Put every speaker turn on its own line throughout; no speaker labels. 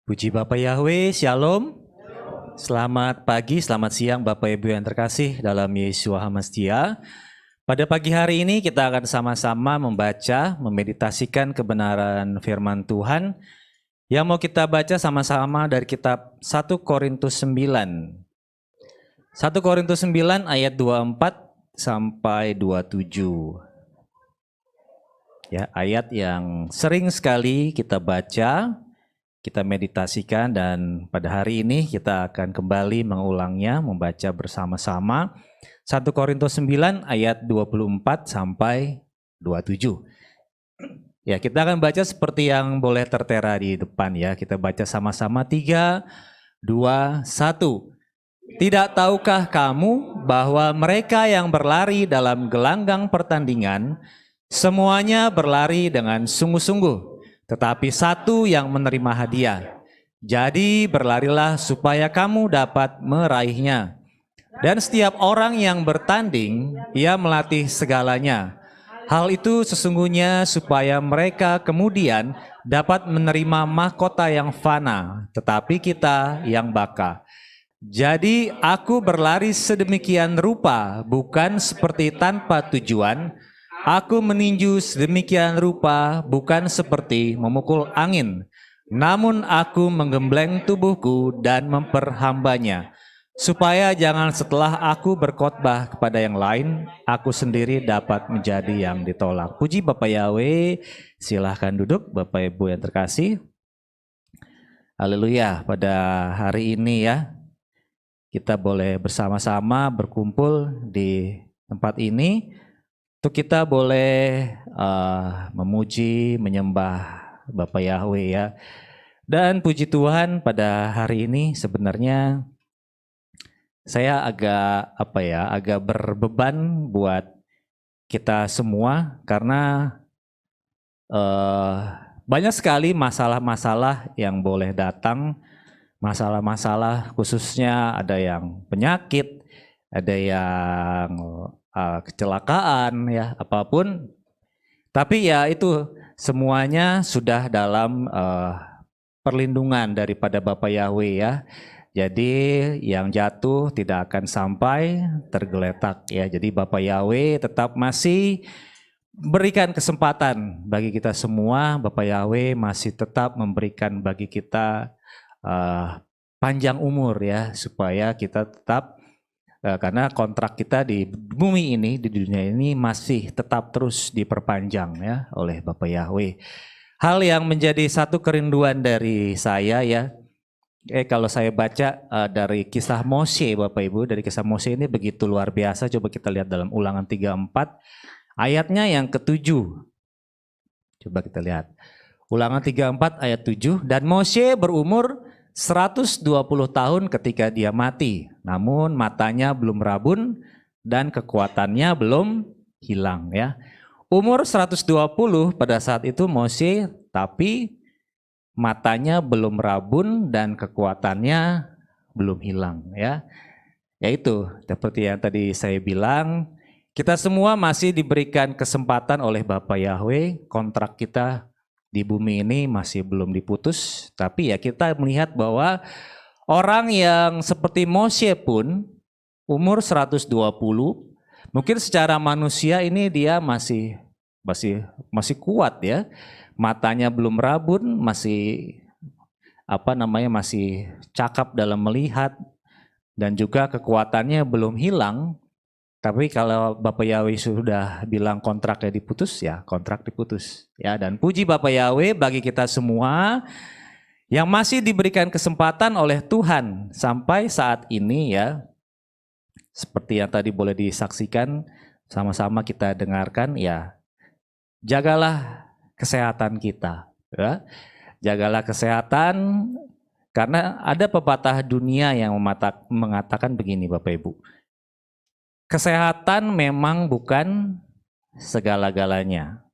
Puji Bapak Yahweh, Shalom. Selamat pagi, selamat siang Bapak Ibu yang terkasih dalam Yesua Hamastia. Pada pagi hari ini kita akan sama-sama membaca, memeditasikan kebenaran firman Tuhan yang mau kita baca sama-sama dari kitab 1 Korintus 9. 1 Korintus 9 ayat 24 sampai 27. Ya, ayat yang sering sekali kita baca, kita meditasikan, dan pada hari ini kita akan kembali mengulangnya, membaca bersama-sama 1 Korintus 9 ayat 24 sampai 27. Ya, kita akan baca seperti yang boleh tertera di depan ya. Kita baca sama-sama 3, 2, 1. Tidak tahukah kamu bahwa mereka yang berlari dalam gelanggang pertandingan semuanya berlari dengan sungguh-sungguh, tetapi satu yang menerima hadiah. Jadi berlarilah supaya kamu dapat meraihnya. Dan setiap orang yang bertanding, ia melatih segalanya. Hal itu sesungguhnya supaya mereka kemudian dapat menerima mahkota yang fana, tetapi kita yang baka. Jadi aku berlari sedemikian rupa, bukan seperti tanpa tujuan. Aku meninju sedemikian rupa, bukan seperti memukul angin, namun aku menggembleng tubuhku dan memperhambanya, supaya jangan setelah aku berkhotbah kepada yang lain, aku sendiri dapat menjadi yang ditolak. Puji Bapak Yahweh, silahkan duduk Bapak Ibu yang terkasih. Haleluya, pada hari ini ya, kita boleh bersama-sama berkumpul di tempat ini, untuk kita boleh memuji, menyembah Bapak Yahweh ya. Dan puji Tuhan pada hari ini sebenarnya saya agak berbeban buat kita semua karena banyak sekali masalah-masalah yang boleh datang, masalah-masalah khususnya ada yang penyakit, ada yang kecelakaan ya, apapun. Tapi ya itu semuanya sudah dalam perlindungan daripada Bapak Yahweh ya. Jadi yang jatuh tidak akan sampai tergeletak ya. Jadi Bapak Yahweh tetap masih berikan kesempatan bagi kita semua. Bapak Yahweh masih tetap memberikan bagi kita panjang umur ya, supaya kita tetap, karena kontrak kita di bumi ini, di dunia ini masih tetap terus diperpanjang ya oleh Bapak Yahweh. Hal yang menjadi satu kerinduan dari saya ya, kalau saya baca dari kisah Mose Bapak Ibu, dari kisah Mose ini begitu luar biasa. Coba kita lihat dalam Ulangan 34 ayatnya yang ke-7. Coba kita lihat. Ulangan 34 ayat 7, dan Mose berumur 120 tahun ketika dia mati, namun matanya belum rabun dan kekuatannya belum hilang ya. Umur 120 pada saat itu Mose, tapi matanya belum rabun dan kekuatannya belum hilang ya. Yaitu seperti yang tadi saya bilang, kita semua masih diberikan kesempatan oleh Bapak Yahweh. Kontrak kita di bumi ini masih belum diputus, tapi ya kita melihat bahwa orang yang seperti Mose pun umur 120, mungkin secara manusia ini dia masih kuat ya. Matanya belum rabun, masih masih cakap dalam melihat, dan juga kekuatannya belum hilang. Tapi kalau Bapak Yahweh sudah bilang kontraknya diputus, ya kontrak diputus. Ya, dan puji Bapak Yahweh bagi kita semua yang masih diberikan kesempatan oleh Tuhan sampai saat ini ya. Seperti yang tadi boleh disaksikan, sama-sama kita dengarkan ya. Jagalah kesehatan kita ya. Jagalah kesehatan, karena ada pepatah dunia yang mengatakan begini Bapak Ibu. Kesehatan memang bukan segala-galanya,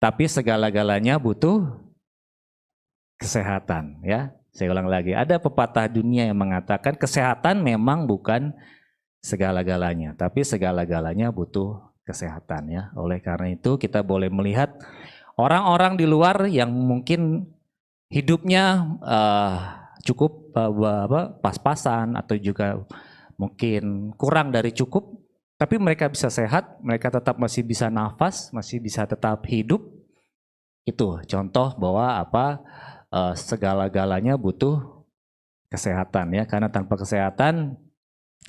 tapi segala-galanya butuh kesehatan ya. Saya ulang lagi, ada pepatah dunia yang mengatakan kesehatan memang bukan segala-galanya, tapi segala-galanya butuh kesehatan ya. Oleh karena itu kita boleh melihat orang-orang di luar yang mungkin hidupnya cukup pas-pasan atau juga mungkin kurang dari cukup, tapi mereka bisa sehat, mereka tetap masih bisa nafas, masih bisa tetap hidup. Itu contoh bahwa segala-galanya butuh kesehatan ya, karena tanpa kesehatan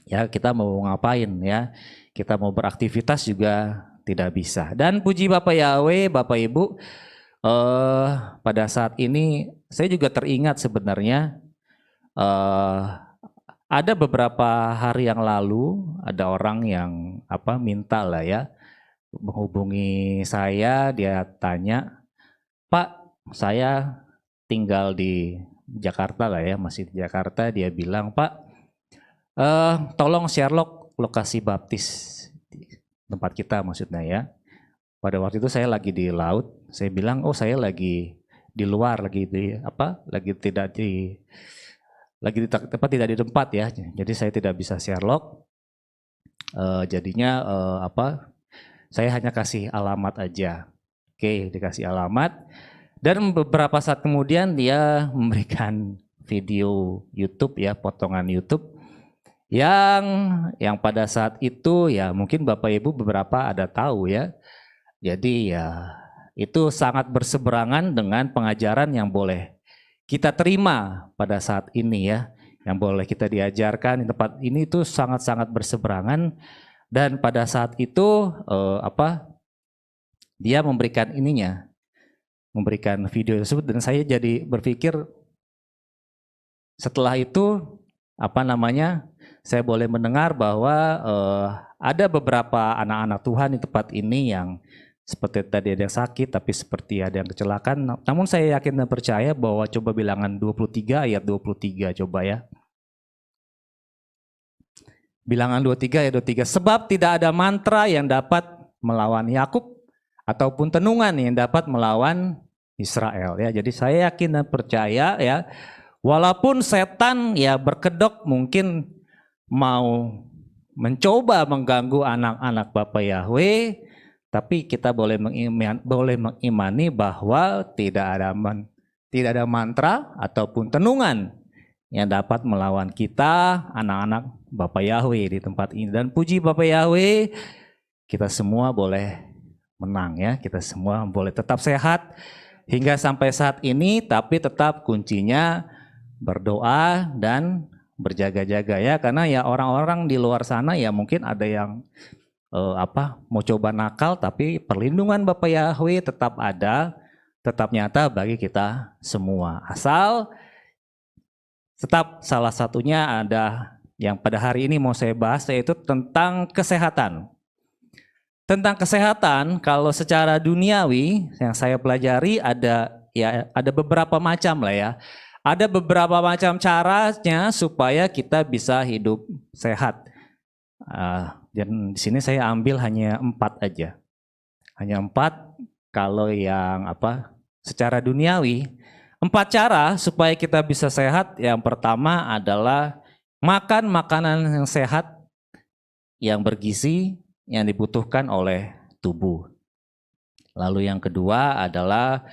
ya kita mau ngapain ya, kita mau beraktivitas juga tidak bisa. Dan puji Bapak Yahweh, Bapak Ibu, pada saat ini saya juga teringat sebenarnya ada beberapa hari yang lalu ada orang yang minta lah ya, menghubungi saya, dia tanya, Pak, saya tinggal di Jakarta lah ya, masih di Jakarta. Dia bilang, Pak, tolong Sherlock lokasi baptis di tempat kita maksudnya ya. Pada waktu itu saya lagi di laut. Saya bilang, oh saya lagi di luar, lagi tidak di tempat ya. Jadi saya tidak bisa Sherlock. Jadinya saya hanya kasih alamat aja. Oke, dikasih alamat. Dan beberapa saat kemudian dia memberikan video YouTube ya, potongan YouTube yang pada saat itu ya mungkin Bapak Ibu beberapa ada tahu ya. Jadi ya itu sangat berseberangan dengan pengajaran yang boleh kita terima pada saat ini ya, yang boleh kita diajarkan di tempat ini itu sangat-sangat berseberangan. Dan pada saat itu dia memberikan video tersebut, dan saya jadi berpikir setelah itu saya boleh mendengar bahwa ada beberapa anak-anak Tuhan di tempat ini yang seperti tadi ada yang sakit, tapi seperti ada yang kecelakaan. Namun saya yakin dan percaya bahwa coba Bilangan 23 ayat 23 coba ya. Bilangan 23 ayat 23, sebab tidak ada mantra yang dapat melawan Yakub ataupun tenungan yang dapat melawan Israel ya. Jadi saya yakin dan percaya ya, walaupun setan ya berkedok mungkin mau mencoba mengganggu anak-anak Bapak Yahweh, tapi kita boleh mengimani bahwa tidak ada mantra ataupun tenungan yang dapat melawan kita, anak-anak Bapak Yahweh di tempat ini. Dan puji Bapak Yahweh, kita semua boleh menang ya, kita semua boleh tetap sehat hingga sampai saat ini, tapi tetap kuncinya berdoa dan berjaga-jaga ya, karena ya orang-orang di luar sana ya mungkin ada yang mau coba nakal, tapi perlindungan Bapak Yahweh tetap ada, tetap nyata bagi kita semua. Asal tetap salah satunya ada yang pada hari ini mau saya bahas, yaitu tentang kesehatan. Tentang kesehatan, kalau secara duniawi yang saya pelajari ada beberapa macam lah ya. Ada beberapa macam caranya supaya kita bisa hidup sehat. Dan di sini saya ambil hanya 4 aja. Hanya 4 kalau yang secara duniawi. 4 cara supaya kita bisa sehat. Yang pertama adalah makan makanan yang sehat, yang bergizi, yang dibutuhkan oleh tubuh. Lalu yang kedua adalah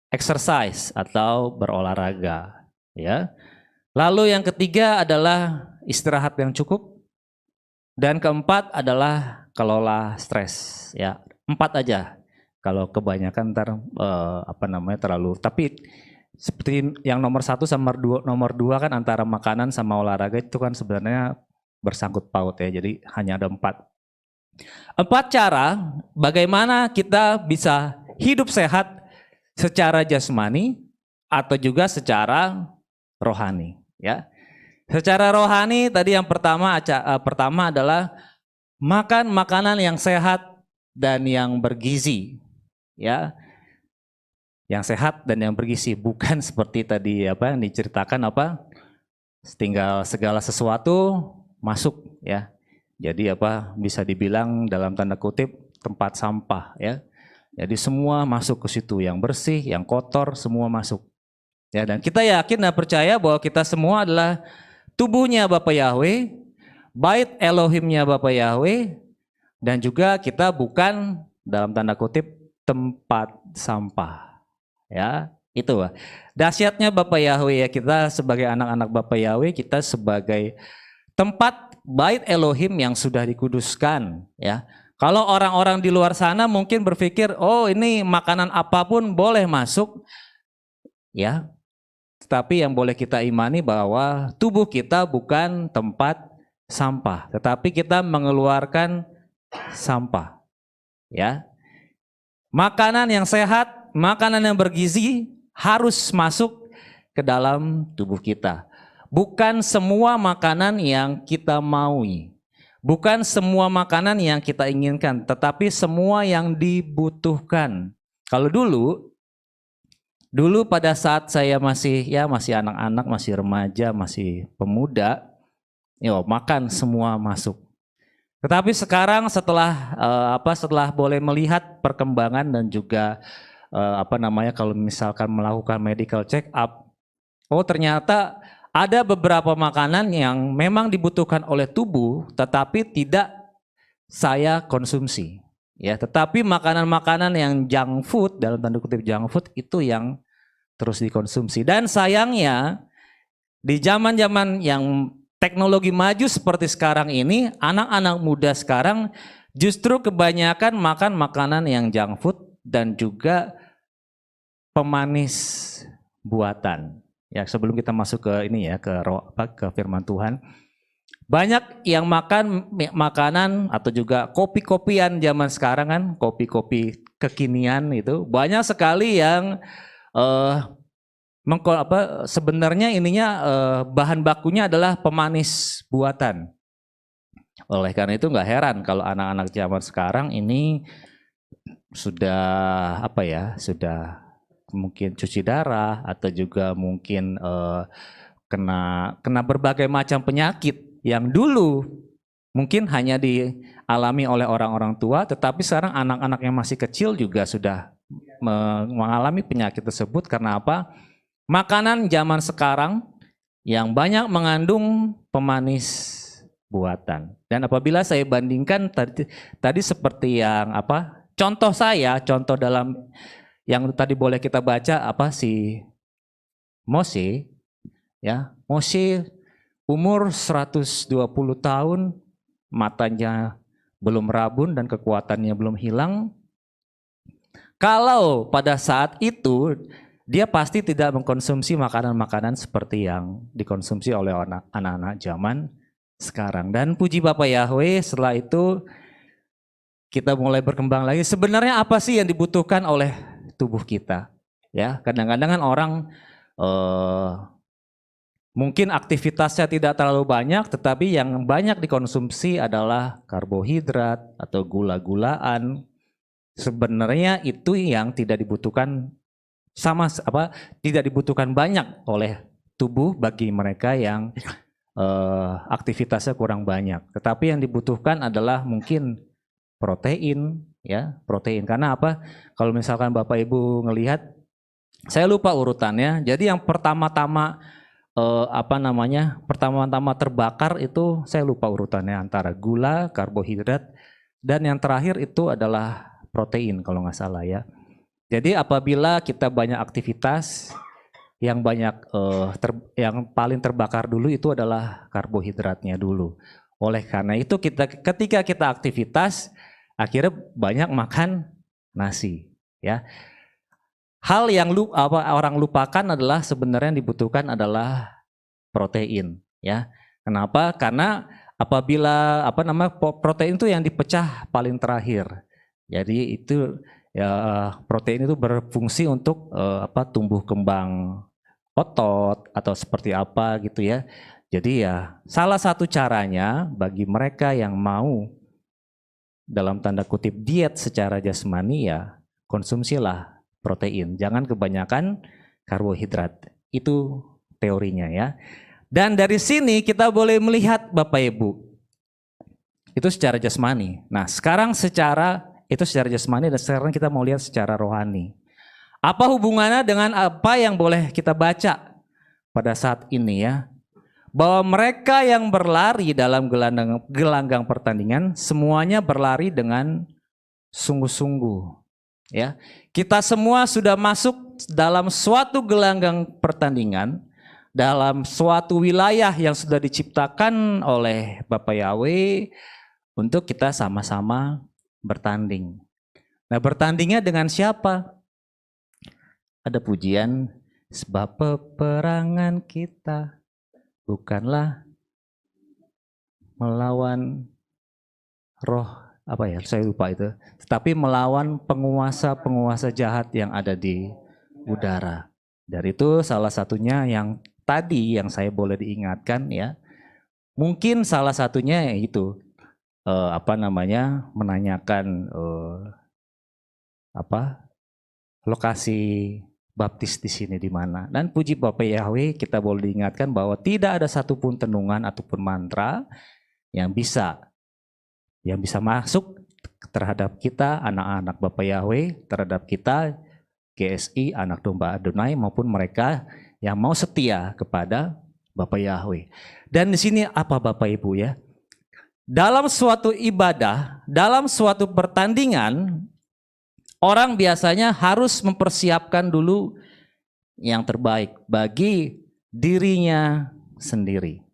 exercise atau berolahraga, ya. Lalu yang ketiga adalah istirahat yang cukup, dan keempat adalah kelola stres, ya. 4 aja. Kalau kebanyakan terlalu. Tapi seperti yang nomor 1 sama nomor 2 kan antara makanan sama olahraga itu kan sebenarnya bersangkut paut ya. Jadi hanya ada 4 cara bagaimana kita bisa hidup sehat secara jasmani atau juga secara rohani ya. Secara rohani tadi yang pertama adalah makan makanan yang sehat dan yang bergizi ya. Yang sehat dan yang bergizi, bukan seperti tadi yang diceritakan tinggal segala sesuatu masuk ya. Jadi bisa dibilang dalam tanda kutip tempat sampah ya. Jadi semua masuk ke situ, yang bersih, yang kotor, semua masuk. Ya, dan kita yakin dan percaya bahwa kita semua adalah tubuhnya Bapak Yahweh, bait Elohimnya Bapak Yahweh, Dan juga kita bukan dalam tanda kutip tempat sampah. Ya, itu dahsyatnya Bapak Yahweh ya, kita sebagai anak-anak Bapak Yahweh, kita sebagai tempat bait Elohim yang sudah dikuduskan ya. Kalau orang-orang di luar sana mungkin berpikir, oh ini makanan apapun boleh masuk ya. Tetapi yang boleh kita imani bahwa tubuh kita bukan tempat sampah, tetapi kita mengeluarkan sampah ya. Makanan yang sehat, makanan yang bergizi harus masuk ke dalam tubuh kita. Bukan semua makanan yang kita maui, bukan semua makanan yang kita inginkan, tetapi semua yang dibutuhkan. Kalau dulu pada saat saya masih anak-anak, masih remaja, masih pemuda, makan semua masuk. Tetapi sekarang setelah boleh melihat perkembangan dan juga kalau misalkan melakukan medical check up, ternyata ada beberapa makanan yang memang dibutuhkan oleh tubuh tetapi tidak saya konsumsi. Ya, tetapi makanan-makanan yang junk food, dalam tanda kutip junk food, itu yang terus dikonsumsi. Dan sayangnya di zaman-zaman yang teknologi maju seperti sekarang ini, anak-anak muda sekarang justru kebanyakan makan makanan yang junk food dan juga pemanis buatan. Ya, sebelum kita masuk ke ini ya, ke firman Tuhan. Banyak yang makan makanan atau juga kopi-kopian zaman sekarang kan, kopi-kopi kekinian itu banyak sekali yang sebenarnya bahan bakunya adalah pemanis buatan. Oleh karena itu nggak heran kalau anak-anak zaman sekarang ini sudah sudah mungkin cuci darah atau juga mungkin kena berbagai macam penyakit yang dulu mungkin hanya dialami oleh orang-orang tua, tetapi sekarang anak-anak yang masih kecil juga sudah mengalami penyakit tersebut. Karena apa? Makanan zaman sekarang yang banyak mengandung pemanis buatan. Dan apabila saya bandingkan tadi seperti yang contoh dalam yang tadi boleh kita baca si Mose ya, Mose umur 120 tahun, matanya belum rabun dan kekuatannya belum hilang. Kalau pada saat itu dia pasti tidak mengkonsumsi makanan-makanan seperti yang dikonsumsi oleh anak-anak zaman sekarang. Dan puji Bapak Yahweh, setelah itu kita mulai berkembang lagi. Sebenarnya apa sih yang dibutuhkan oleh tubuh kita? Ya, kadang-kadang kan orang mungkin aktivitasnya tidak terlalu banyak, tetapi yang banyak dikonsumsi adalah karbohidrat atau gula-gulaan. Sebenarnya itu yang tidak dibutuhkan tidak dibutuhkan banyak oleh tubuh bagi mereka yang aktivitasnya kurang banyak. Tetapi yang dibutuhkan adalah mungkin protein, ya, protein. Karena apa? Kalau misalkan Bapak Ibu ngelihat, saya lupa urutannya. Jadi yang pertama-tama pertama-tama terbakar itu saya lupa urutannya, antara gula, karbohidrat, dan yang terakhir itu adalah protein kalau nggak salah ya. Jadi apabila kita banyak aktivitas, yang yang paling terbakar dulu itu adalah karbohidratnya dulu. Oleh karena itu ketika kita aktivitas akhirnya banyak makan nasi ya. Hal yang orang lupakan adalah sebenarnya yang dibutuhkan adalah protein ya. Kenapa? Karena apabila protein itu yang dipecah paling terakhir. Jadi itu ya, protein itu berfungsi untuk tumbuh kembang otot atau seperti apa gitu ya. Jadi ya salah satu caranya bagi mereka yang mau dalam tanda kutip diet secara jasmani ya, konsumsilah protein, jangan kebanyakan karbohidrat. Itu teorinya ya. Dan dari sini kita boleh melihat Bapak Ibu, itu secara jasmani. Nah sekarang itu secara jasmani, dan sekarang kita mau lihat secara rohani. Apa hubungannya dengan apa yang boleh kita baca pada saat ini ya? bahwa mereka yang berlari dalam gelanggang pertandingan semuanya berlari dengan sungguh-sungguh. Ya, kita semua sudah masuk dalam suatu gelanggang pertandingan, dalam suatu wilayah yang sudah diciptakan oleh Bapak Yahweh untuk kita sama-sama bertanding. Nah, bertandingnya dengan siapa? Ada pujian, sebab peperangan kita bukanlah melawan roh, apa ya, saya lupa itu, tetapi melawan penguasa-penguasa jahat yang ada di udara. Dari itu salah satunya yang tadi yang saya boleh diingatkan ya, mungkin salah satunya itu menanyakan lokasi baptis di sini di mana. Dan puji Bapak Yahweh, kita boleh diingatkan bahwa tidak ada satupun tenungan ataupun mantra yang bisa masuk terhadap kita anak-anak Bapak Yahweh, terhadap kita GSI anak domba Adonai maupun mereka yang mau setia kepada Bapak Yahweh. Dan di sini apa Bapak Ibu ya? Dalam suatu ibadah, dalam suatu pertandingan, orang biasanya harus mempersiapkan dulu yang terbaik bagi dirinya sendiri.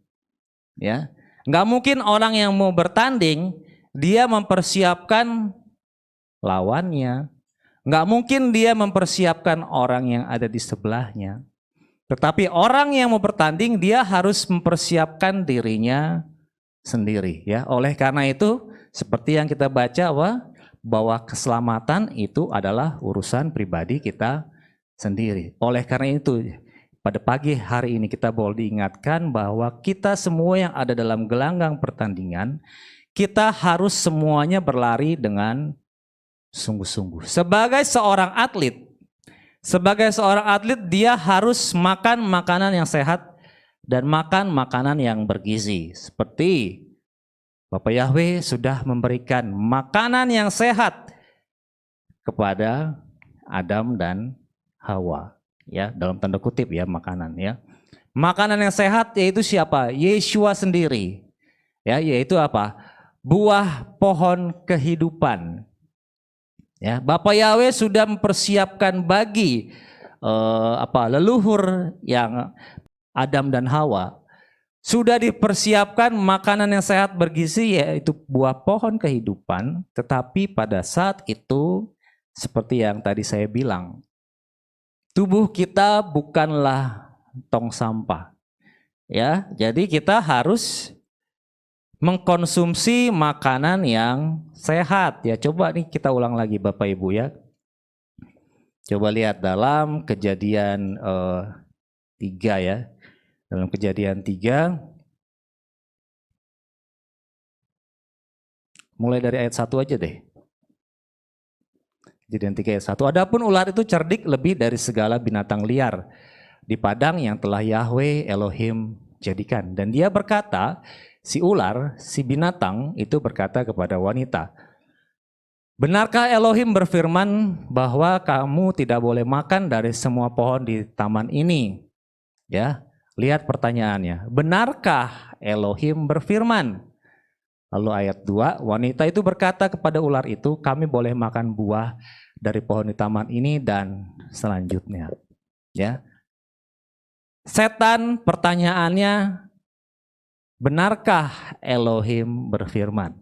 Ya, nggak mungkin orang yang mau bertanding dia mempersiapkan lawannya, nggak mungkin dia mempersiapkan orang yang ada di sebelahnya. Tetapi orang yang mau bertanding dia harus mempersiapkan dirinya sendiri. Ya, oleh karena itu seperti yang kita baca bahwa keselamatan itu adalah urusan pribadi kita sendiri. Oleh karena itu, pada pagi hari ini kita boleh diingatkan bahwa kita semua yang ada dalam gelanggang pertandingan, kita harus semuanya berlari dengan sungguh-sungguh. Sebagai seorang atlet dia harus makan makanan yang sehat dan makan makanan yang bergizi. Seperti Bapak Yahweh sudah memberikan makanan yang sehat kepada Adam dan Hawa, ya, dalam tanda kutip ya makanan ya. Makanan yang sehat yaitu siapa? Yeshua sendiri. Ya, yaitu apa? Buah pohon kehidupan. Ya, Bapak Yahweh sudah mempersiapkan bagi leluhur yang Adam dan Hawa, sudah dipersiapkan makanan yang sehat bergizi yaitu buah pohon kehidupan. Tetapi pada saat itu seperti yang tadi saya bilang, tubuh kita bukanlah tong sampah. Ya, jadi kita harus mengkonsumsi makanan yang sehat. Ya, coba nih kita ulang lagi Bapak Ibu ya. Coba lihat dalam Kejadian 3 ya. Dalam Kejadian 3, mulai dari ayat 1 aja deh. Kejadian 3 ayat 1. Adapun ular itu cerdik lebih dari segala binatang liar di padang yang telah Yahweh Elohim jadikan. Dan dia berkata, si ular, si binatang itu berkata kepada wanita, benarkah Elohim berfirman bahwa kamu tidak boleh makan dari semua pohon di taman ini? Ya. Lihat pertanyaannya, benarkah Elohim berfirman? Lalu ayat 2, wanita itu berkata kepada ular itu, kami boleh makan buah dari pohon di taman ini dan selanjutnya. Ya. Setan pertanyaannya, benarkah Elohim berfirman?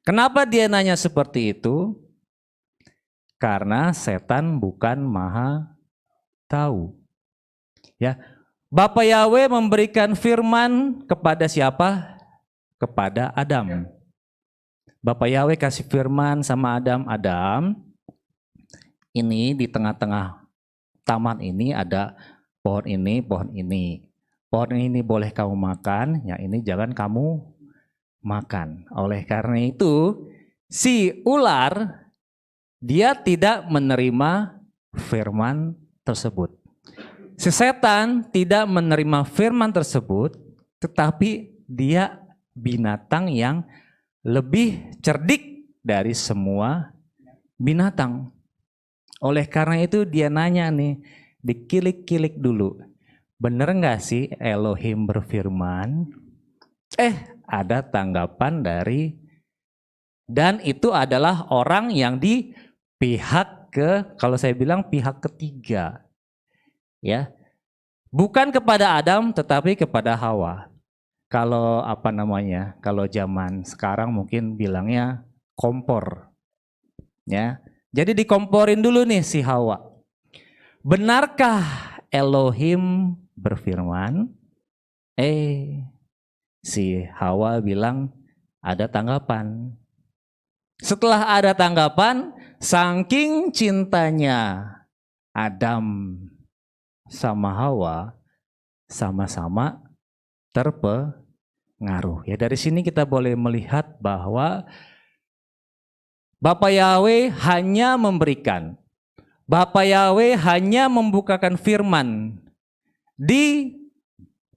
Kenapa dia nanya seperti itu? Karena setan bukan maha tahu. Ya. Bapak Yahweh memberikan firman kepada siapa? Kepada Adam. Bapak Yahweh kasih firman sama Adam, Adam, ini di tengah-tengah taman ini ada pohon ini, pohon ini. Pohon ini boleh kamu makan, yang ini jangan kamu makan. Oleh karena itu, si ular dia tidak menerima firman tersebut. Si setan tidak menerima firman tersebut, tetapi dia binatang yang lebih cerdik dari semua binatang. Oleh karena itu dia nanya nih, dikilik-kilik dulu. bener nggak sih Elohim berfirman? Ada tanggapan dari, dan itu adalah orang yang di pihak kalau saya bilang pihak ketiga, ya, bukan kepada Adam tetapi kepada Hawa. Kalau kalau zaman sekarang mungkin bilangnya kompor, ya. Jadi dikomporin dulu nih si Hawa. Benarkah Elohim berfirman? Si Hawa bilang ada tanggapan. Setelah ada tanggapan, saking cintanya Adam sama Hawa, sama-sama terpengaruh. Ya, dari sini kita boleh melihat bahwa Bapa Yahweh hanya memberikan, Bapa Yahweh hanya membukakan firman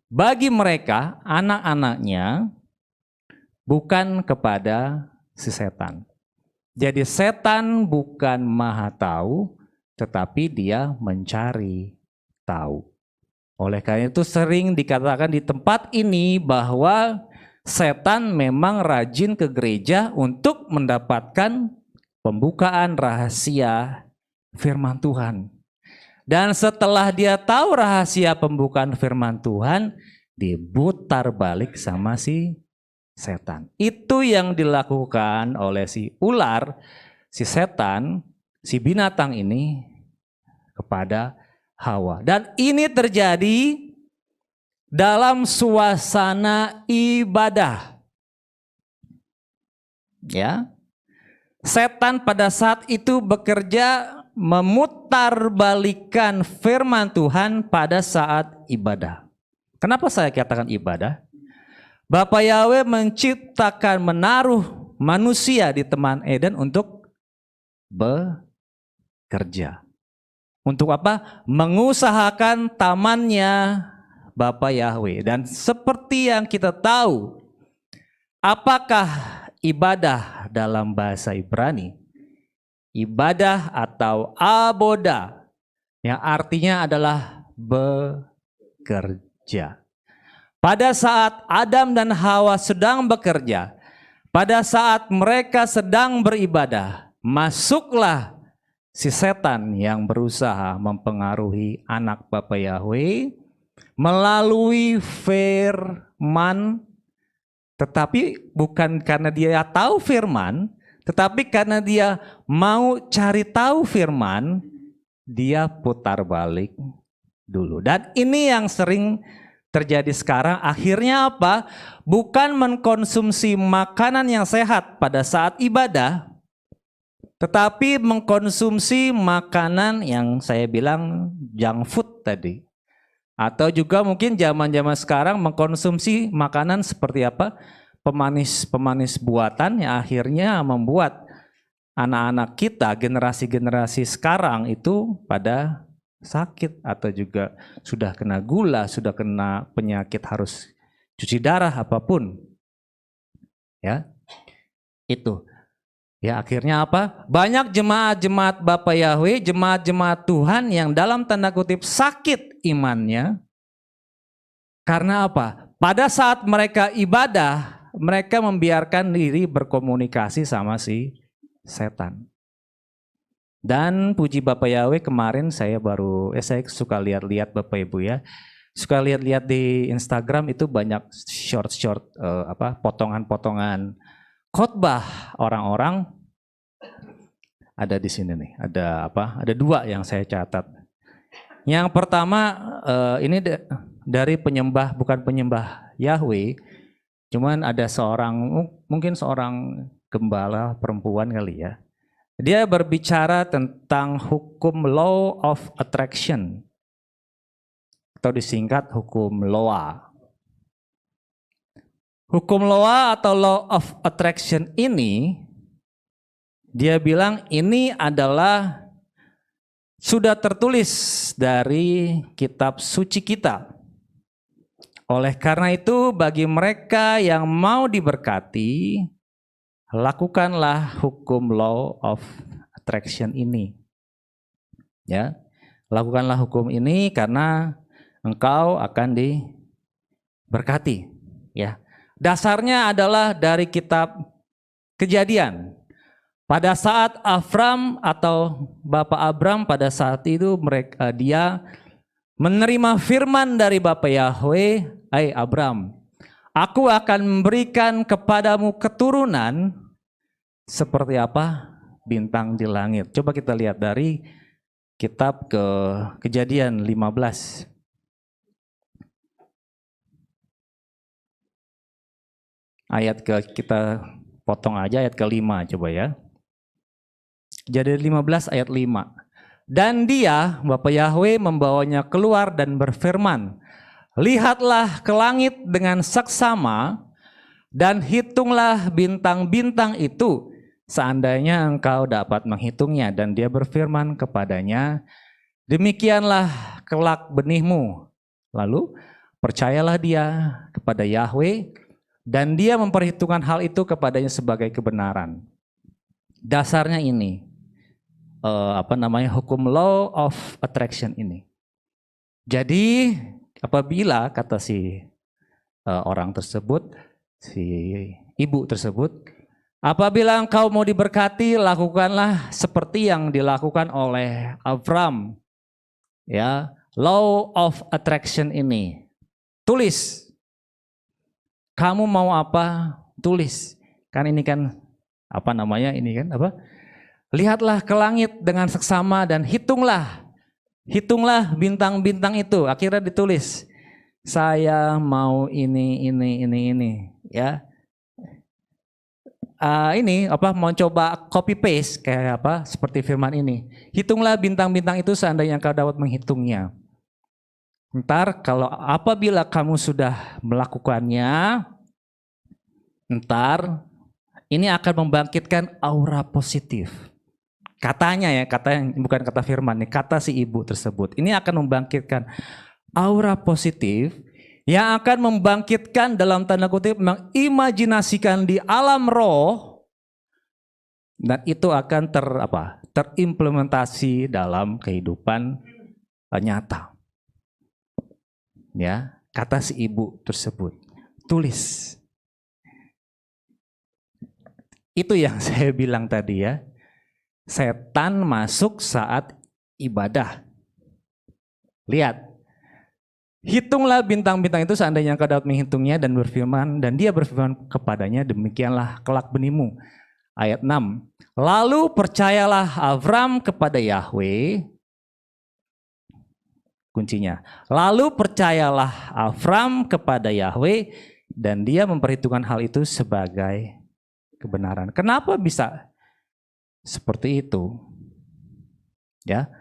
bagi mereka, anak-anaknya, bukan kepada si setan. Jadi setan bukan maha tahu, tetapi dia mencari tahu. Oleh karena itu sering dikatakan di tempat ini bahwa setan memang rajin ke gereja untuk mendapatkan pembukaan rahasia firman Tuhan. Dan setelah dia tahu rahasia pembukaan firman Tuhan, diputar balik sama si setan. Itu yang dilakukan oleh si ular, si setan, si binatang ini kepada Hawa. Dan ini terjadi dalam suasana ibadah. Ya. Setan pada saat itu bekerja memutarbalikkan firman Tuhan pada saat ibadah. Kenapa saya katakan ibadah? Bapa Yahweh menciptakan, menaruh manusia di Taman Eden untuk bekerja. Untuk apa? Mengusahakan tamannya Bapa Yahweh. Dan seperti yang kita tahu, apakah ibadah dalam bahasa Ibrani? Ibadah atau aboda, yang artinya adalah bekerja. Pada saat Adam dan Hawa sedang bekerja, pada saat mereka sedang beribadah, masuklah si setan yang berusaha mempengaruhi anak Bapa Yahweh melalui firman, tetapi bukan karena dia tahu firman, tetapi karena dia mau cari tahu firman, dia putar balik dulu. Dan ini yang sering terjadi sekarang. Akhirnya apa? Bukan mengkonsumsi makanan yang sehat pada saat ibadah, tetapi mengkonsumsi makanan yang saya bilang junk food tadi. Atau juga mungkin zaman-zaman sekarang mengkonsumsi makanan seperti apa? Pemanis-pemanis buatan yang akhirnya membuat anak-anak kita, generasi-generasi sekarang itu pada sakit atau juga sudah kena gula, sudah kena penyakit harus cuci darah apapun. Ya. Itu. Ya, akhirnya apa? Banyak jemaat-jemaat Bapa Yahweh, jemaat-jemaat Tuhan yang dalam tanda kutip sakit imannya. Karena apa? Pada saat mereka ibadah, mereka membiarkan diri berkomunikasi sama si setan. Dan puji Bapak Yahweh, kemarin saya suka lihat-lihat Bapak Ibu ya. Suka lihat-lihat di Instagram itu banyak short potongan-potongan khotbah orang-orang. Ada di sini nih, ada dua yang saya catat. Yang pertama ini dari bukan penyembah Yahweh, cuman ada mungkin seorang gembala perempuan kali ya. Dia berbicara tentang hukum law of attraction, atau disingkat hukum Loa. Hukum Loa atau law of attraction ini, dia bilang ini adalah sudah tertulis dari kitab suci kita. Oleh karena itu bagi mereka yang mau diberkati, lakukanlah hukum law of attraction ini. Ya, lakukanlah hukum ini karena engkau akan diberkati. Ya, dasarnya adalah dari kitab Kejadian. Pada saat Abram atau Bapak Abram pada saat itu dia menerima firman dari Bapak Yahweh, "Hai Abram, aku akan memberikan kepadamu keturunan seperti apa? Bintang di langit." Coba kita lihat dari kitab Kejadian 15. Kita potong aja ayat ke-5 coba ya. Kejadian 15 ayat 5. Dan dia, Bapak Yahweh, membawanya keluar dan berfirman, "Lihatlah ke langit dengan saksama dan hitunglah bintang-bintang itu, seandainya engkau dapat menghitungnya." Dan dia berfirman kepadanya, "Demikianlah kelak benihmu." Lalu percayalah dia kepada Yahweh, dan dia memperhitungkan hal itu kepadanya sebagai kebenaran. Dasarnya ini, hukum law of attraction ini. Jadi apabila kata si orang tersebut, si ibu tersebut, apabila engkau mau diberkati, lakukanlah seperti yang dilakukan oleh Abram. Ya, law of attraction ini. Tulis. Kamu mau apa? Tulis. Kan ini kan lihatlah ke langit dengan seksama dan hitunglah bintang-bintang itu. Akhirnya ditulis, saya mau ini ya. Mau coba copy paste kayak seperti firman ini. Hitunglah bintang-bintang itu seandainya engkau dapat menghitungnya. Ntar apabila kamu sudah melakukannya, ntar ini akan membangkitkan aura positif. Katanya bukan kata firman, kata si ibu tersebut. Ini akan membangkitkan aura positif yang akan membangkitkan dalam tanda kutip, mengimajinasikan di alam roh, dan itu akan terimplementasi dalam kehidupan nyata. Ya, kata si ibu tersebut. Tulis. Itu yang saya bilang tadi ya. Setan masuk saat ibadah. Lihat. Hitunglah bintang-bintang itu seandainya engkau dapat menghitungnya, dan dia berfirman kepadanya, demikianlah kelak benihmu. Ayat 6. Lalu percayalah Abram kepada Yahweh. Kuncinya. Lalu percayalah Abram kepada Yahweh, dan dia memperhitungkan hal itu sebagai kebenaran. Kenapa bisa seperti itu? Ya.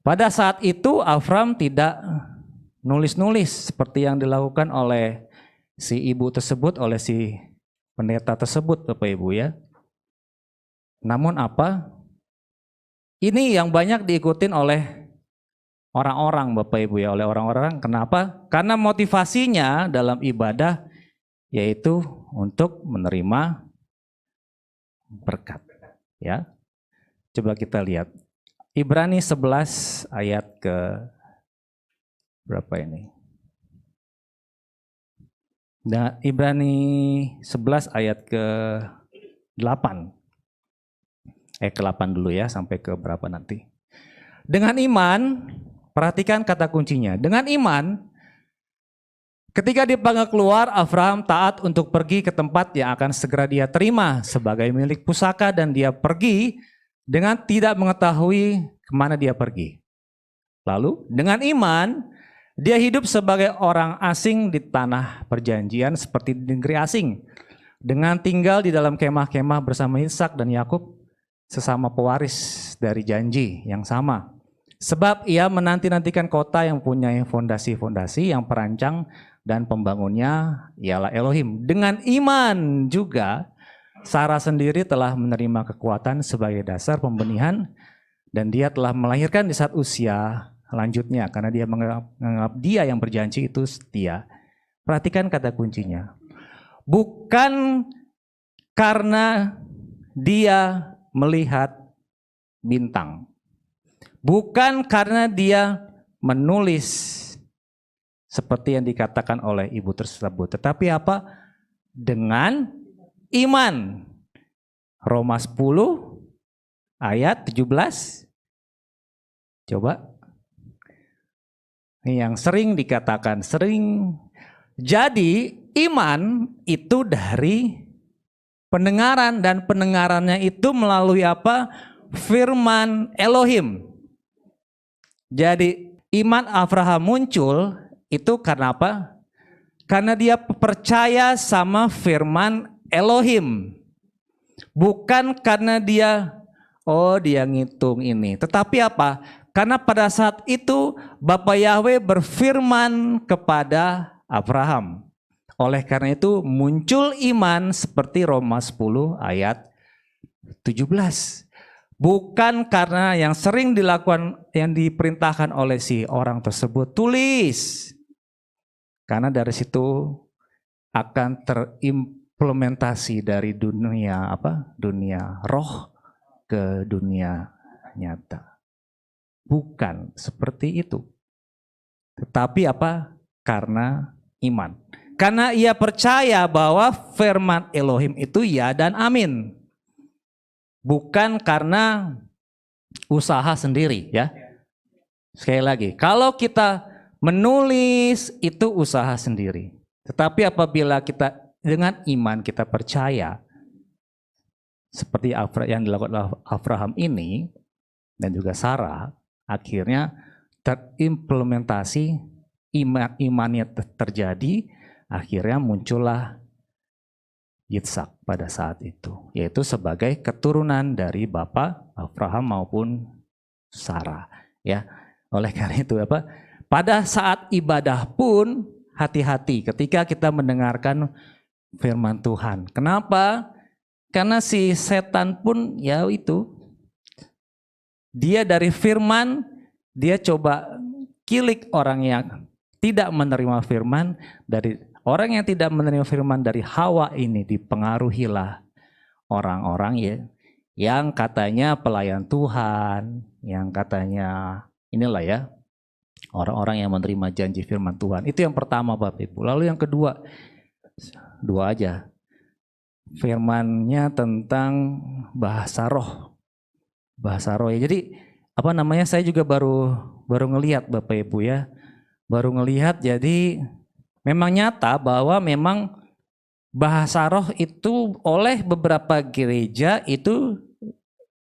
Pada saat itu Abram tidak nulis-nulis seperti yang dilakukan oleh si ibu tersebut, oleh si pendeta tersebut, Bapak Ibu ya. Namun ini yang banyak diikutin oleh orang-orang, Bapak Ibu ya, oleh orang-orang. Kenapa? Karena motivasinya dalam ibadah yaitu untuk menerima berkat. Ya, coba kita lihat Ibrani 11 ayat ke berapa ini? Nah, Ibrani 11 ayat ke 8. Ke-8 dulu ya, sampai ke berapa nanti. Dengan iman, perhatikan kata kuncinya. Dengan iman, ketika dipanggil keluar, Abram taat untuk pergi ke tempat yang akan segera dia terima sebagai milik pusaka, dan dia pergi dengan tidak mengetahui kemana dia pergi. Lalu dengan iman, dia hidup sebagai orang asing di tanah perjanjian seperti di negeri asing, dengan tinggal di dalam kemah-kemah bersama Ishak dan Yakub, sesama pewaris dari janji yang sama. Sebab ia menanti-nantikan kota yang punya fondasi-fondasi, yang perancang dan pembangunnya ialah Elohim. Dengan iman juga Sarah sendiri telah menerima kekuatan sebagai dasar pembenihan, dan dia telah melahirkan di saat usia lanjutnya karena dia menganggap dia yang berjanji itu setia. Perhatikan kata kuncinya. Bukan karena dia melihat bintang. Bukan karena dia menulis seperti yang dikatakan oleh ibu tersebut. Tetapi apa? Dengan iman. Roma 10 ayat 17. Coba. Ini yang sering dikatakan, Jadi iman itu dari pendengaran, dan pendengarannya itu melalui apa? Firman Elohim. Jadi iman Abraham muncul itu karena apa? Karena dia percaya sama firman Elohim. Bukan karena dia ngitung ini. Tetapi apa? Karena pada saat itu Bapa Yahweh berfirman kepada Abraham. Oleh karena itu muncul iman seperti Roma 10 ayat 17. Bukan karena yang sering dilakukan, yang diperintahkan oleh si orang tersebut, tulis. Karena dari situ akan terimplementasi dari dunia dunia roh ke dunia nyata. Bukan seperti itu. Tetapi apa? Karena iman. Karena ia percaya bahwa firman Elohim itu ya dan amin. Bukan karena usaha sendiri ya. Sekali lagi, kalau kita menulis itu usaha sendiri. Tetapi apabila kita dengan iman kita percaya seperti yang dilakukan oleh Abraham ini dan juga Sarah, akhirnya terimplementasi imannya terjadi. Akhirnya muncullah Yitzhak pada saat itu, yaitu sebagai keturunan dari Bapak Abraham maupun Sarah. Ya, oleh karena itu pada saat ibadah pun hati-hati ketika kita mendengarkan firman Tuhan. Kenapa? Karena si setan pun ya itu, dia dari firman dia coba kilik orang yang tidak menerima firman. Dari orang yang tidak menerima firman dari Hawa ini dipengaruhilah orang-orang ya yang katanya pelayan Tuhan, yang katanya inilah ya orang-orang yang menerima janji firman Tuhan. Itu yang pertama Bapak Ibu. Lalu yang kedua, dua aja. Firmannya tentang bahasa roh. Bahasa roh ya. Jadi saya juga baru ngelihat Bapak Ibu ya. Baru ngelihat, jadi memang nyata bahwa memang bahasa roh itu oleh beberapa gereja itu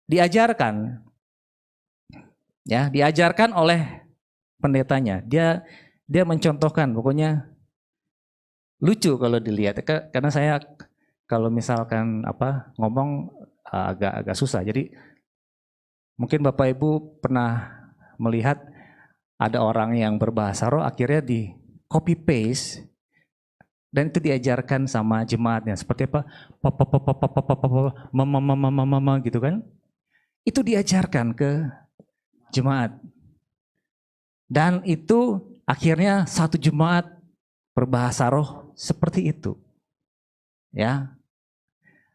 diajarkan. Ya, diajarkan oleh pendetanya. Dia mencontohkan, pokoknya lucu kalau dilihat, karena saya kalau misalkan ngomong agak susah. Jadi mungkin Bapak Ibu pernah melihat ada orang yang berbahasa roh akhirnya di copy paste dan itu diajarkan sama jemaatnya seperti mama gitu kan. Itu diajarkan ke jemaat. Dan itu akhirnya satu jemaat berbahasa roh seperti itu. Ya.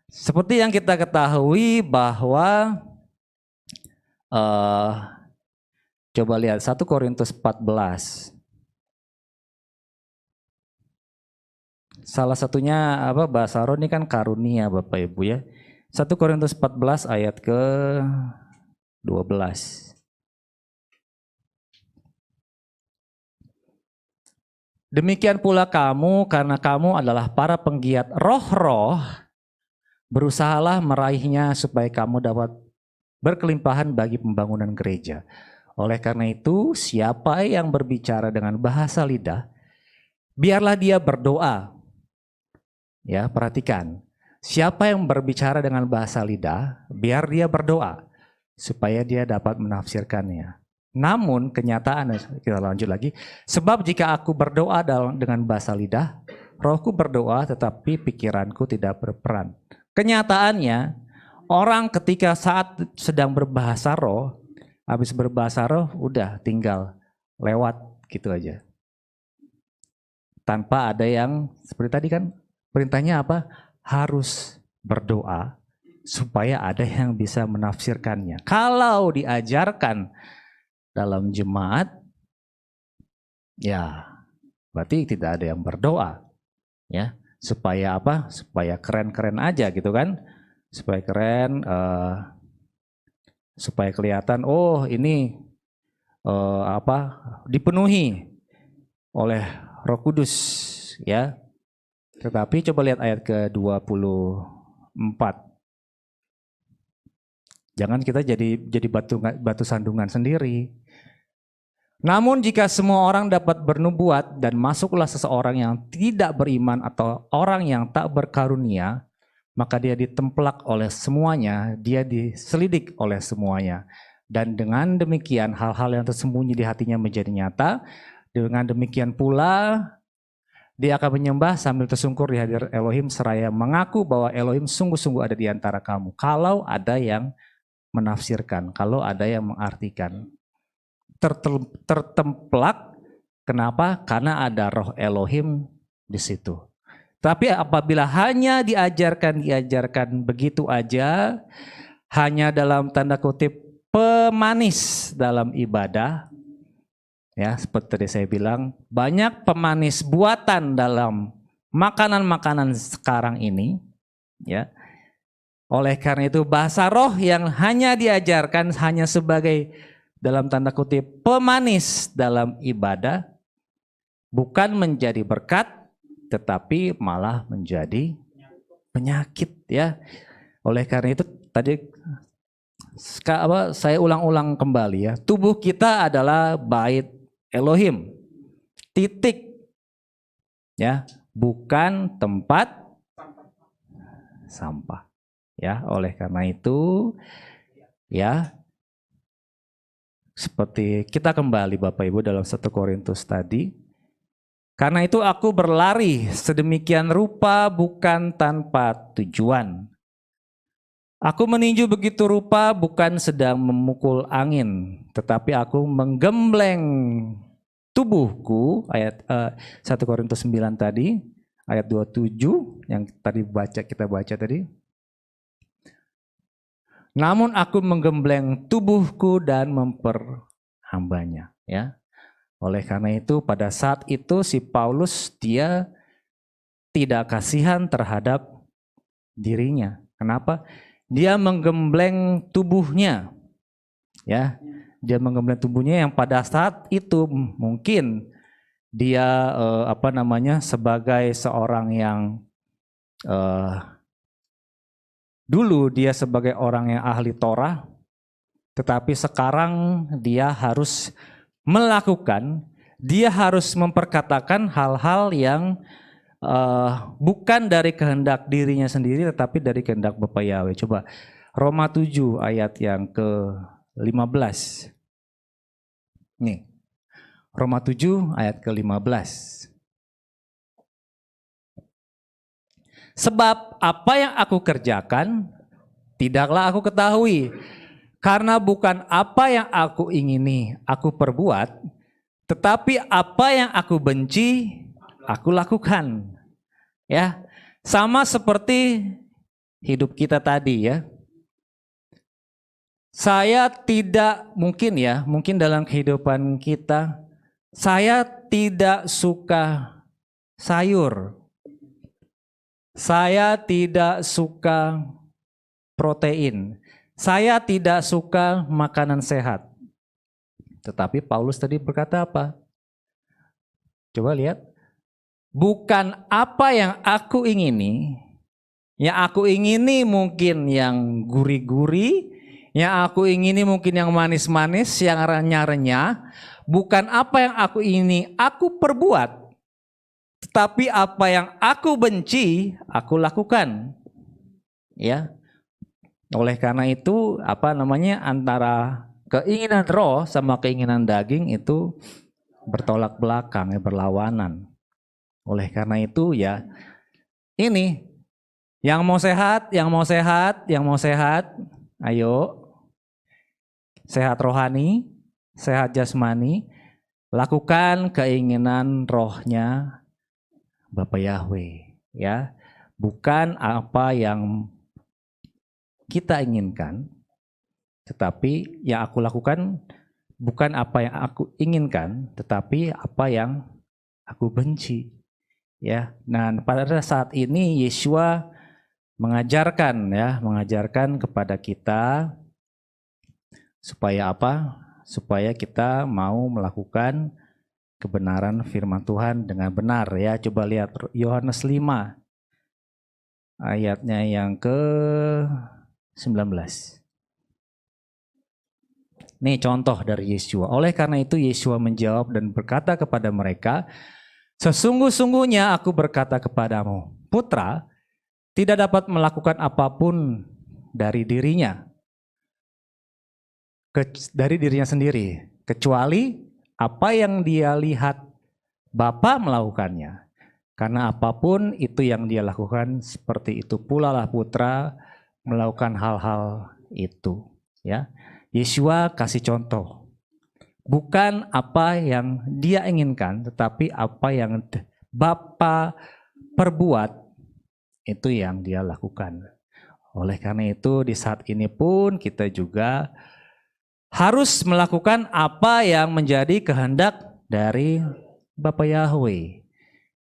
Seperti yang kita ketahui bahwa coba lihat 1 Korintus 14. Salah satunya bahasa roh ini kan karunia Bapak Ibu ya. 1 Korintus 14 ayat ke 12. Demikian pula kamu, karena kamu adalah para penggiat roh-roh, berusahalah meraihnya supaya kamu dapat berkelimpahan bagi pembangunan gereja. Oleh karena itu, siapa yang berbicara dengan bahasa lidah, biarlah dia berdoa. Ya, perhatikan. Siapa yang berbicara dengan bahasa lidah, biar dia berdoa supaya dia dapat menafsirkannya. Namun kenyataan, kita lanjut lagi, sebab jika aku berdoa dengan bahasa lidah, rohku berdoa tetapi pikiranku tidak berperan. Kenyataannya, orang ketika saat sedang berbahasa roh, habis berbahasa roh udah tinggal lewat gitu aja. Tanpa ada yang, seperti tadi kan perintahnya apa? Harus berdoa supaya ada yang bisa menafsirkannya. Kalau diajarkan dalam jemaat, ya berarti tidak ada yang berdoa, ya, supaya apa? Supaya keren-keren aja gitu kan, supaya keren, supaya kelihatan, oh ini dipenuhi oleh Roh Kudus, ya. Tetapi coba lihat ayat ke-24. Jangan kita jadi batu sandungan sendiri. Namun jika semua orang dapat bernubuat dan masuklah seseorang yang tidak beriman atau orang yang tak berkarunia, maka dia ditemplak oleh semuanya, dia diselidik oleh semuanya. Dan dengan demikian hal-hal yang tersembunyi di hatinya menjadi nyata. Dengan demikian pula dia akan menyembah sambil tersungkur di hadirat Elohim seraya mengaku bahwa Elohim sungguh-sungguh ada di antara kamu. Kalau ada yang menafsirkan, kalau ada yang mengartikan. Tertemplak, kenapa? Karena ada roh Elohim di situ. Tapi apabila hanya diajarkan begitu aja, hanya dalam tanda kutip pemanis dalam ibadah, ya seperti tadi saya bilang, banyak pemanis buatan dalam makanan-makanan sekarang ini, ya. Oleh karena itu bahasa roh yang hanya diajarkan hanya sebagai dalam tanda kutip pemanis dalam ibadah, bukan menjadi berkat, tetapi malah menjadi penyakit, ya. Oleh karena itu tadi saya ulang-ulang kembali, ya. Tubuh kita adalah bait Elohim. Titik. Ya, bukan tempat sampah. Ya, oleh karena itu ya seperti kita kembali Bapak Ibu dalam 1 Korintus tadi. Karena itu aku berlari sedemikian rupa bukan tanpa tujuan. Aku meninju begitu rupa bukan sedang memukul angin, tetapi aku menggembleng tubuhku, ayat 1 Korintus 9 tadi, ayat 27 yang tadi kita baca tadi. Namun aku menggembleng tubuhku dan memperhambanya, ya. Oleh karena itu pada saat itu si Paulus dia tidak kasihan terhadap dirinya. Kenapa? Dia menggembleng tubuhnya, ya. Dia menggembleng tubuhnya yang pada saat itu mungkin dia sebagai seorang yang dulu dia sebagai orang yang ahli Torah, tetapi sekarang dia harus melakukan, dia harus memperkatakan hal-hal yang bukan dari kehendak dirinya sendiri, tetapi dari kehendak Bapa Yahweh. Coba Roma 7 ayat yang ke-15. Nih, Roma 7 ayat ke-15. Sebab apa yang aku kerjakan, tidaklah aku ketahui. Karena bukan apa yang aku ingini, aku perbuat, tetapi apa yang aku benci, aku lakukan. Ya, sama seperti hidup kita tadi, ya. Saya tidak mungkin dalam kehidupan kita, saya tidak suka sayur. Saya tidak suka protein. Saya tidak suka makanan sehat. Tetapi Paulus tadi berkata apa? Coba lihat. Bukan apa yang aku ingini. Yang aku ingini mungkin yang gurih-gurih. Yang aku ingini mungkin yang manis-manis, yang renyah-renyah. Bukan apa yang aku ingini, aku perbuat. Tetapi apa yang aku benci, aku lakukan. Ya. Oleh karena itu, antara keinginan roh sama keinginan daging itu bertolak belakang, ya, berlawanan. Oleh karena itu, ya, ini yang mau sehat, ayo sehat rohani, sehat jasmani, lakukan keinginan rohnya Bapa Yahweh, ya. Bukan apa yang kita inginkan, tetapi yang aku lakukan bukan apa yang aku inginkan, tetapi apa yang aku benci. Ya, nah pada saat ini Yeshua mengajarkan kepada kita supaya apa? Supaya kita mau melakukan kebenaran firman Tuhan dengan benar ya. Coba lihat Yohanes 5 ayatnya yang ke-19. Nih contoh dari Yeshua. Oleh karena itu Yeshua menjawab dan berkata kepada mereka, sesungguh-sungguhnya aku berkata kepadamu, putra tidak dapat melakukan apapun dari dirinya sendiri, kecuali apa yang dia lihat Bapa melakukannya. Karena apapun itu yang dia lakukan, seperti itu pula lah putra melakukan hal-hal itu. Ya, Yeshua kasih contoh. Bukan apa yang dia inginkan, tetapi apa yang Bapa perbuat, itu yang dia lakukan. Oleh karena itu di saat ini pun kita juga harus melakukan apa yang menjadi kehendak dari Bapa Yahweh.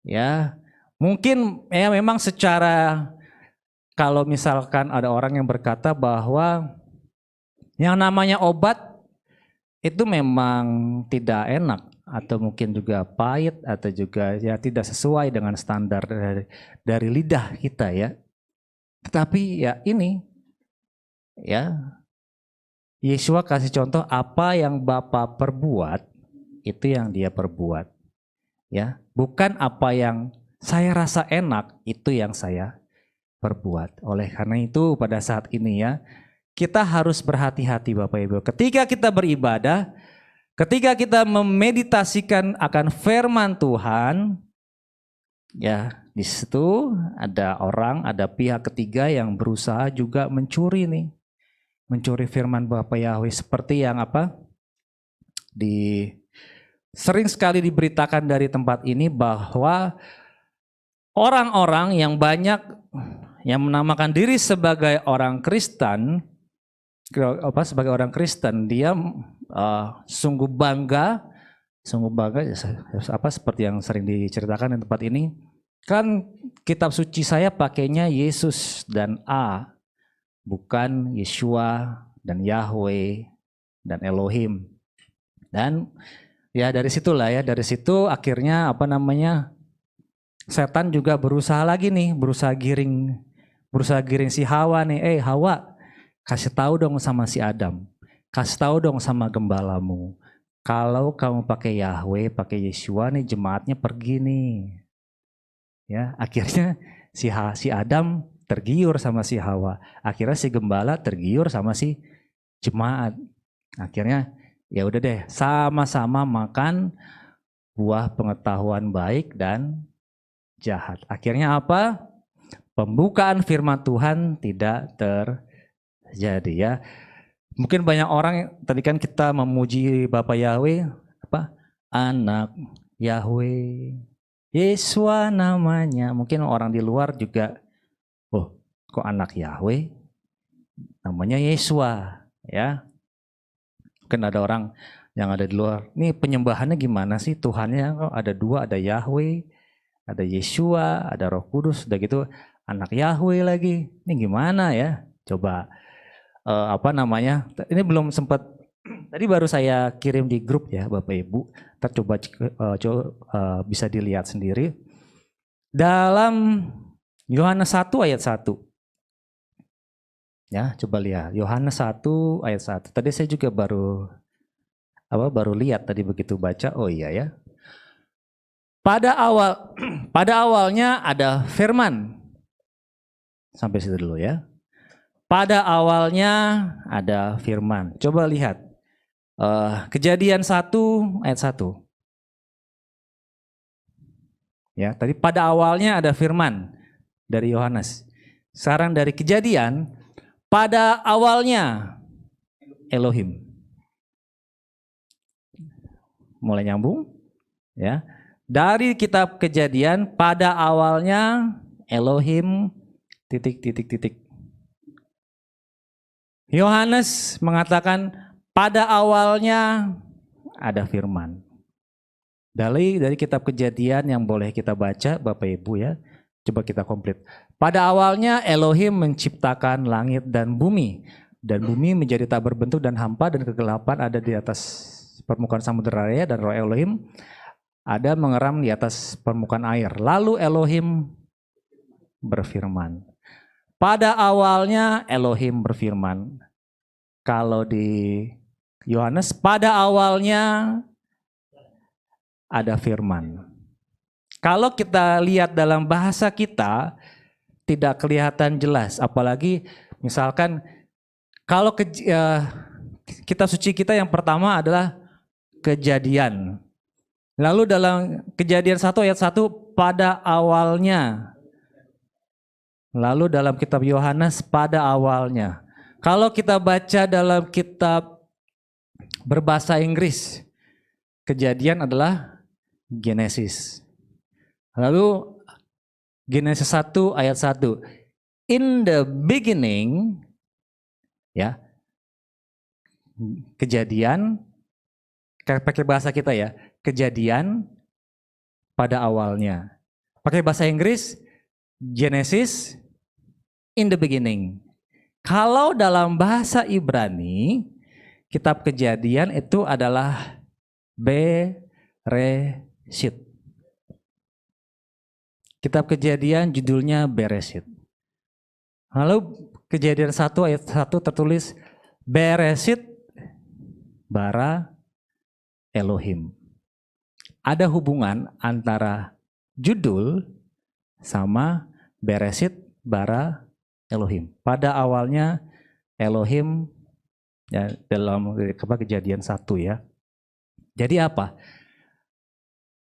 Ya, mungkin ya memang secara kalau misalkan ada orang yang berkata bahwa yang namanya obat itu memang tidak enak atau mungkin juga pahit atau juga ya tidak sesuai dengan standar dari lidah kita ya. Tetapi ya ini ya Yeshua kasih contoh apa yang Bapa perbuat itu yang dia perbuat. Ya, bukan apa yang saya rasa enak itu yang saya perbuat. Oleh karena itu pada saat ini ya, kita harus berhati-hati Bapak Ibu. Ketika kita beribadah, ketika kita memeditasikan akan firman Tuhan, ya di situ ada pihak ketiga yang berusaha juga mencuri nih. Mencuri firman Bapak Yahweh seperti yang apa? Sering sekali diberitakan dari tempat ini bahwa orang-orang yang banyak yang menamakan diri sebagai orang Kristen, dia sungguh bangga seperti yang sering diceritakan di tempat ini. Kan kitab suci saya pakainya Yesus dan A, bukan Yeshua dan Yahweh dan Elohim. Dan ya dari situ akhirnya setan juga berusaha giring si Hawa nih, Hawa, kasih tahu dong sama si Adam, kasih tahu dong sama gembalamu, kalau kamu pakai Yahweh, pakai Yeshua nih jemaatnya pergi nih. Ya, akhirnya si Adam tergiur sama si Hawa, akhirnya si gembala tergiur sama si jemaat. Akhirnya ya udah deh, sama-sama makan buah pengetahuan baik dan jahat. Akhirnya apa? Pembukaan firman Tuhan tidak terjadi ya. Mungkin banyak orang tadi kan kita memuji Bapa Yahweh, apa? Anak Yahweh, Yeshua namanya. Mungkin orang di luar juga, oh kok anak Yahweh? Namanya Yeshua ya. Mungkin ada orang yang ada di luar, ini penyembahannya gimana sih? Tuhannya kok ada dua, ada Yahweh, ada Yeshua, ada Roh Kudus, udah gitu anak Yahweh lagi. Ini gimana ya? Coba ini belum sempat, tadi baru saya kirim di grup ya Bapak Ibu. Ntar coba bisa dilihat sendiri. Dalam Yohanes 1 ayat 1. Ya, coba lihat Yohanes 1 ayat 1. Tadi saya juga baru lihat tadi begitu baca. Oh iya ya. Pada awalnya ada firman. Sampai situ dulu ya. Pada awalnya ada firman. Coba lihat. Kejadian 1 ayat 1. Ya, tadi pada awalnya ada firman dari Yohanes. Sekarang dari Kejadian, pada awalnya Elohim. Mulai nyambung? Ya. Dari kitab Kejadian, pada awalnya Elohim ... Yohanes mengatakan pada awalnya ada firman. Dari kitab Kejadian yang boleh kita baca Bapak Ibu ya. Coba kita komplit. Pada awalnya Elohim menciptakan langit dan bumi menjadi tak berbentuk dan hampa, dan kegelapan ada di atas permukaan samudera raya, dan roh Elohim ada mengeram di atas permukaan air. Lalu Elohim berfirman. Pada awalnya Elohim berfirman. Kalau di Yohanes, pada awalnya ada firman. Kalau kita lihat dalam bahasa kita tidak kelihatan jelas, apalagi misalkan kalau kitab suci kita yang pertama adalah Kejadian. Lalu dalam Kejadian 1 ayat 1 pada awalnya. Lalu dalam kitab Yohanes pada awalnya. Kalau kita baca dalam kitab berbahasa Inggris, Kejadian adalah Genesis. Lalu Genesis 1 ayat 1. In the beginning, ya, Kejadian, pakai bahasa kita ya, Kejadian pada awalnya. Pakai bahasa Inggris, Genesis, in the beginning. Kalau dalam bahasa Ibrani, kitab Kejadian itu adalah Bereshit. Kitab Kejadian judulnya Bereshit. Lalu Kejadian 1 ayat 1 tertulis Bereshit bara Elohim. Ada hubungan antara judul sama Bereshit bara Elohim. Pada awalnya Elohim, ya, dalam Kejadian 1 ya. Jadi apa?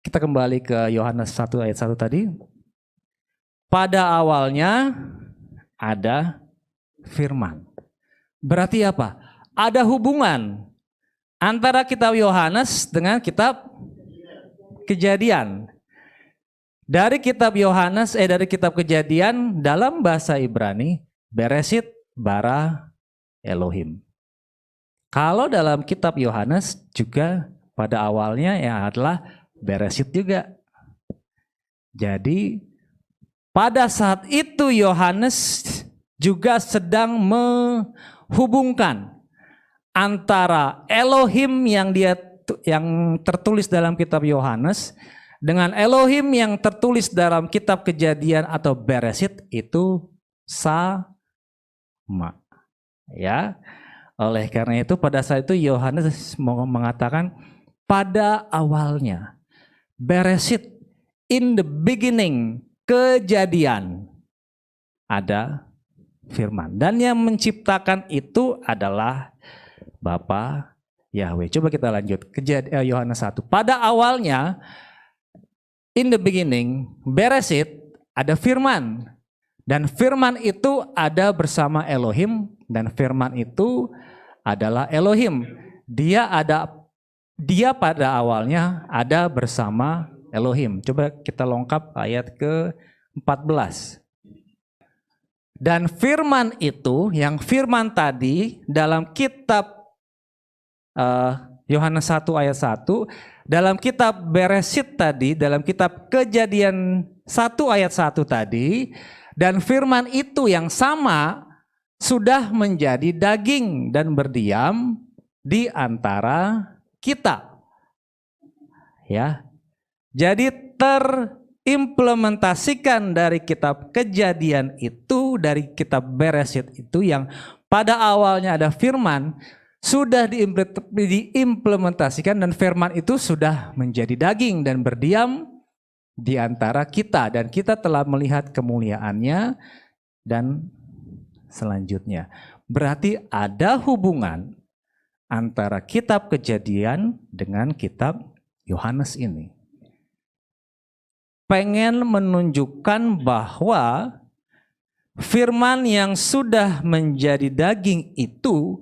Kita kembali ke Yohanes 1 ayat 1 tadi. Pada awalnya ada firman. Berarti apa? Ada hubungan antara kitab Yohanes dengan kitab Kejadian. Dari kitab Yohanes, dari kitab Kejadian dalam bahasa Ibrani, Bereshit bara Elohim. Kalau dalam kitab Yohanes juga pada awalnya ya adalah Bereshit juga. Jadi pada saat itu Yohanes juga sedang menghubungkan antara Elohim yang tertulis dalam kitab Yohanes dengan Elohim yang tertulis dalam kitab Kejadian atau Bereshit itu sama. Ya. Oleh karena itu pada saat itu Yohanes mengatakan pada awalnya, Bereshit, in the beginning, Kejadian, ada firman. Dan yang menciptakan itu adalah Bapa Yahweh. Coba kita lanjut. Yohanes 1. Pada awalnya, in the beginning, Bereshit, ada firman. Dan firman itu ada bersama Elohim. Dan firman itu adalah Elohim. Dia pada awalnya ada bersama Elohim. Coba kita lengkap ayat ke-14. Dan firman itu, yang firman tadi dalam kitab Yohanes 1 ayat 1, dalam kitab Bereshit tadi, dalam kitab Kejadian 1 ayat 1 tadi, dan firman itu yang sama sudah menjadi daging dan berdiam di antara kita. Ya. Jadi terimplementasikan dari kitab Kejadian itu, dari kitab Bereshit itu yang pada awalnya ada firman, sudah diimplementasikan dan firman itu sudah menjadi daging dan berdiam di antara kita, dan kita telah melihat kemuliaannya dan selanjutnya. Berarti ada hubungan antara kitab Kejadian dengan kitab Yohanes ini. Pengen menunjukkan bahwa firman yang sudah menjadi daging itu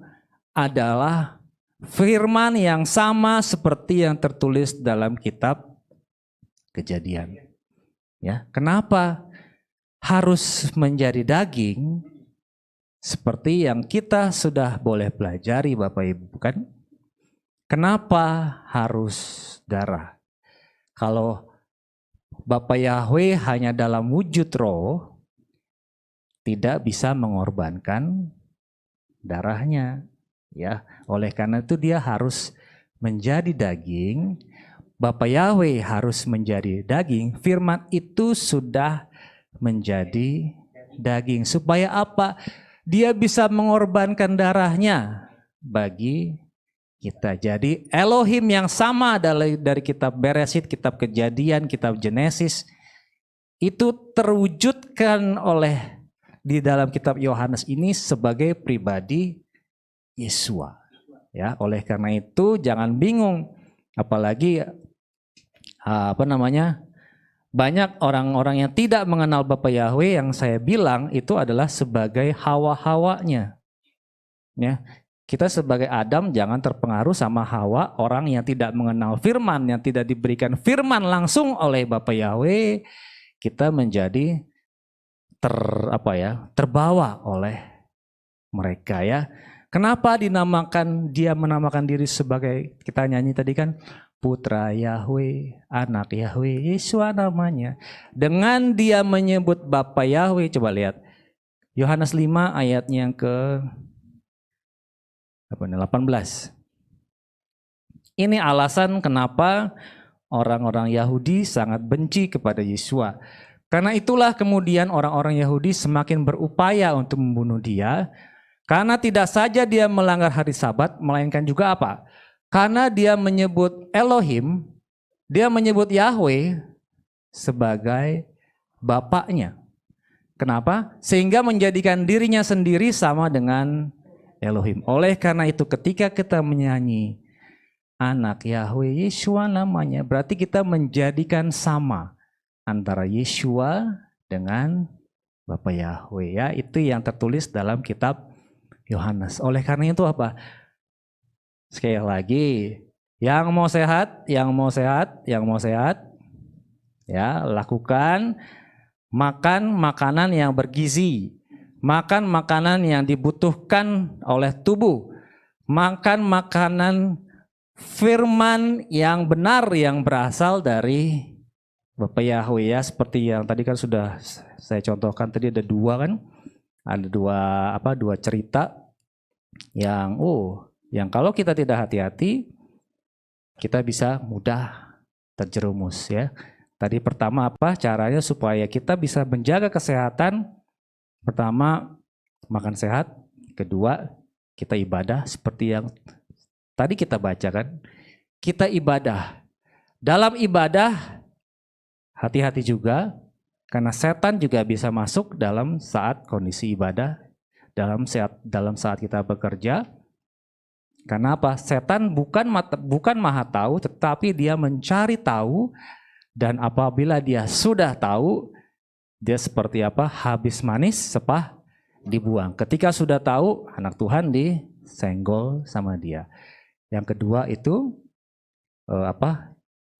adalah firman yang sama seperti yang tertulis dalam kitab Kejadian. Ya, kenapa harus menjadi daging? Seperti yang kita sudah boleh pelajari Bapak Ibu kan? Kenapa harus darah? Kalau Bapa Yahweh hanya dalam wujud roh, tidak bisa mengorbankan darahnya, ya. Oleh karena itu dia harus menjadi daging. Bapa Yahweh harus menjadi daging. Firman itu sudah menjadi daging. Supaya apa? Dia bisa mengorbankan darahnya bagi kita. Jadi Elohim yang sama dari kitab Beresit, kitab Kejadian, kitab Genesis, itu terwujudkan oleh di dalam kitab Yohanes ini sebagai pribadi Yesua. Ya, oleh karena itu jangan bingung, apalagi banyak orang-orang yang tidak mengenal Bapa Yahweh yang saya bilang itu adalah sebagai hawa-hawanya. Ya, kita sebagai Adam jangan terpengaruh sama Hawa, orang yang tidak mengenal firman, yang tidak diberikan firman langsung oleh Bapa Yahweh, kita menjadi terbawa oleh mereka, ya. Kenapa dia menamakan diri sebagai, kita nyanyi tadi kan, Putra Yahweh, Anak Yahweh, Yesua namanya. Dengan dia menyebut Bapa Yahweh, coba lihat Yohanes 5 ayatnya yang ke 18. Ini alasan kenapa orang-orang Yahudi sangat benci kepada Yesua. Karena itulah kemudian orang-orang Yahudi semakin berupaya untuk membunuh dia. Karena tidak saja dia melanggar hari Sabat, melainkan juga apa? Karena dia menyebut Elohim, dia menyebut Yahweh sebagai bapaknya. Kenapa? Sehingga menjadikan dirinya sendiri sama dengan Elohim. Oleh karena itu ketika kita menyanyi Anak Yahweh, Yesua namanya, berarti kita menjadikan sama antara Yesua dengan Bapa Yahweh, ya. Itu yang tertulis dalam kitab Yohanes. Oleh karena itu apa? Sekali lagi, yang mau sehat, ya, lakukan makan makanan yang bergizi, makan makanan yang dibutuhkan oleh tubuh, makan makanan firman yang benar yang berasal dari Bapa Yahweh, ya, seperti yang tadi kan sudah saya contohkan tadi ada dua cerita yang kalau kita tidak hati-hati kita bisa mudah terjerumus, ya. Tadi pertama apa caranya supaya kita bisa menjaga kesehatan? Pertama, makan sehat. Kedua, kita ibadah seperti yang tadi kita bacakan. Kita ibadah. Dalam ibadah hati-hati juga karena setan juga bisa masuk dalam saat kondisi ibadah, dalam saat kita bekerja. Karena apa? Setan bukan maha tahu, tetapi dia mencari tahu, dan apabila dia sudah tahu, dia seperti apa? Habis manis sepah dibuang. Ketika sudah tahu, anak Tuhan disenggol sama dia. Yang kedua itu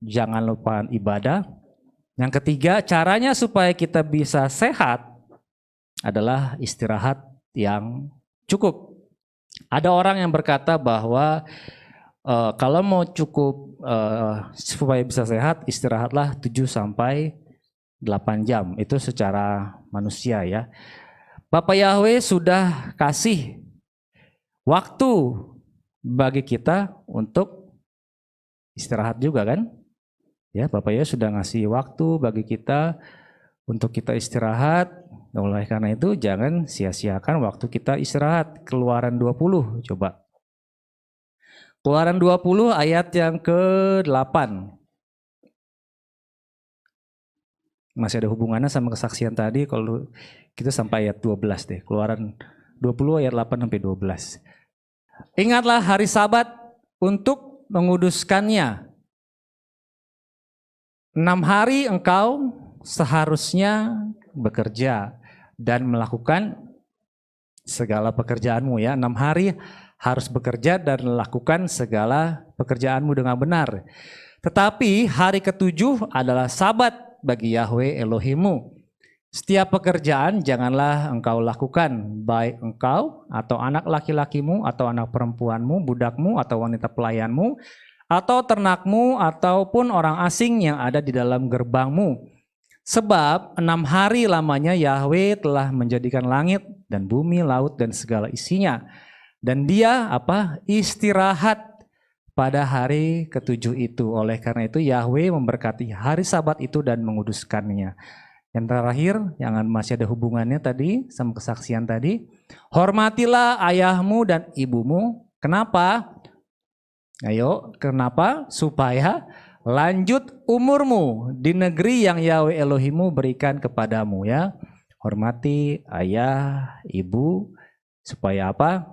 jangan lupa ibadah. Yang ketiga, caranya supaya kita bisa sehat adalah istirahat yang cukup. Ada orang yang berkata bahwa kalau mau cukup supaya bisa sehat, istirahatlah 7-8 jam. Itu secara manusia, ya. Bapa Yahweh sudah kasih waktu bagi kita untuk istirahat juga kan? Ya, Bapa Yahweh sudah ngasih waktu bagi kita untuk kita istirahat. Oleh karena itu jangan sia-siakan waktu kita istirahat. Keluaran 20 coba. Keluaran 20 ayat yang ke-8. Masih ada hubungannya sama kesaksian tadi, kalau kita sampai ayat 12 deh. Keluaran 20 ayat 8 sampai 12. Ingatlah hari Sabat untuk menguduskannya. 6 hari engkau seharusnya bekerja dan melakukan segala pekerjaanmu, ya. 6 hari harus bekerja dan melakukan segala pekerjaanmu dengan benar. Tetapi hari ke-7 adalah Sabat bagi Yahweh Elohimmu. Setiap pekerjaan janganlah engkau lakukan, baik engkau atau anak laki-lakimu atau anak perempuanmu, budakmu atau wanita pelayanmu, atau ternakmu ataupun orang asing yang ada di dalam gerbangmu. Sebab 6 hari lamanya Yahweh telah menjadikan langit dan bumi, laut dan segala isinya. Dan dia istirahat pada hari ketujuh itu. Oleh karena itu Yahweh memberkati hari Sabat itu dan menguduskannya. Yang terakhir, yang masih ada hubungannya tadi sama kesaksian tadi. Hormatilah ayahmu dan ibumu. Kenapa? Ayo, kenapa? Supaya lanjut umurmu di negeri yang Yahweh Elohimmu berikan kepadamu ya. Hormati ayah, ibu, supaya apa?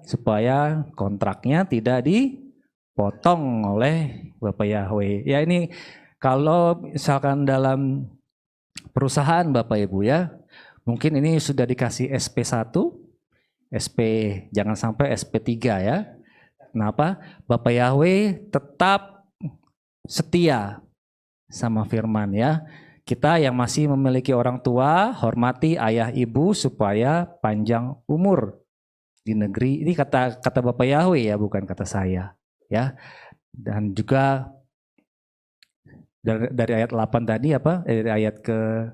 Supaya kontraknya tidak dipotong oleh Bapak Yahweh. Ya ini kalau misalkan dalam perusahaan Bapak Ibu ya, mungkin ini sudah dikasih SP1, SP jangan sampai SP3 ya. Kenapa? Bapak Yahweh tetap setia sama firman ya. Kita yang masih memiliki orang tua, hormati ayah ibu supaya panjang umur di negeri. Ini kata Bapak Yahweh ya, bukan kata saya ya. Dan juga dari ayat 8 tadi dari ayat ke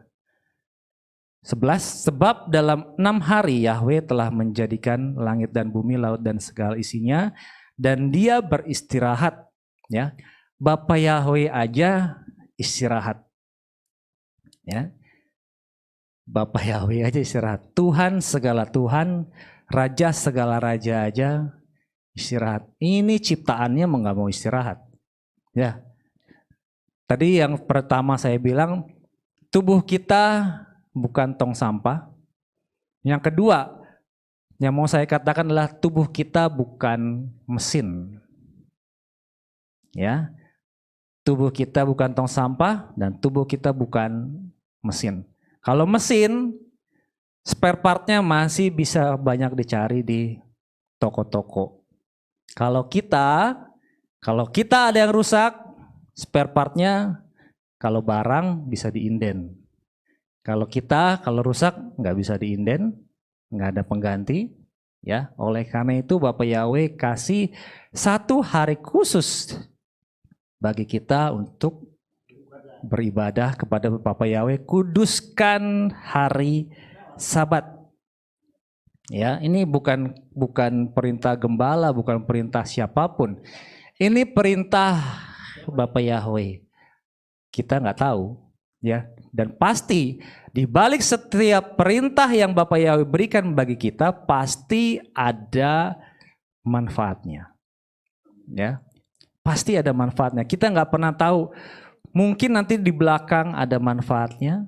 11, sebab dalam 6 hari Yahweh telah menjadikan langit dan bumi, laut dan segala isinya, dan dia beristirahat ya. Bapak Yahweh aja istirahat ya. Bapak Yahweh aja istirahat. Tuhan segala Tuhan, Raja segala raja aja istirahat. Ini ciptaannya nggak mau istirahat ya. Tadi yang pertama saya bilang, tubuh kita bukan tong sampah. Yang kedua, yang mau saya katakan adalah tubuh kita bukan mesin. Ya. Tubuh kita bukan tong sampah dan tubuh kita bukan mesin. Kalau mesin, spare partnya masih bisa banyak dicari di toko-toko. Kalau kita ada yang rusak, spare partnya kalau barang bisa diinden. Kalau rusak nggak bisa diinden, nggak ada pengganti. Ya, oleh karena itu Bapak Yahweh kasih 1 hari khusus bagi kita untuk beribadah kepada Bapak Yahweh. Kuduskan hari Sabat. Ya, ini bukan perintah gembala, bukan perintah siapapun. Ini perintah Bapak Yahweh. Kita nggak tahu, ya. Dan pasti di balik setiap perintah yang Bapak Yahweh berikan bagi kita pasti ada manfaatnya. Ya. Pasti ada manfaatnya. Kita nggak pernah tahu. Mungkin nanti di belakang ada manfaatnya.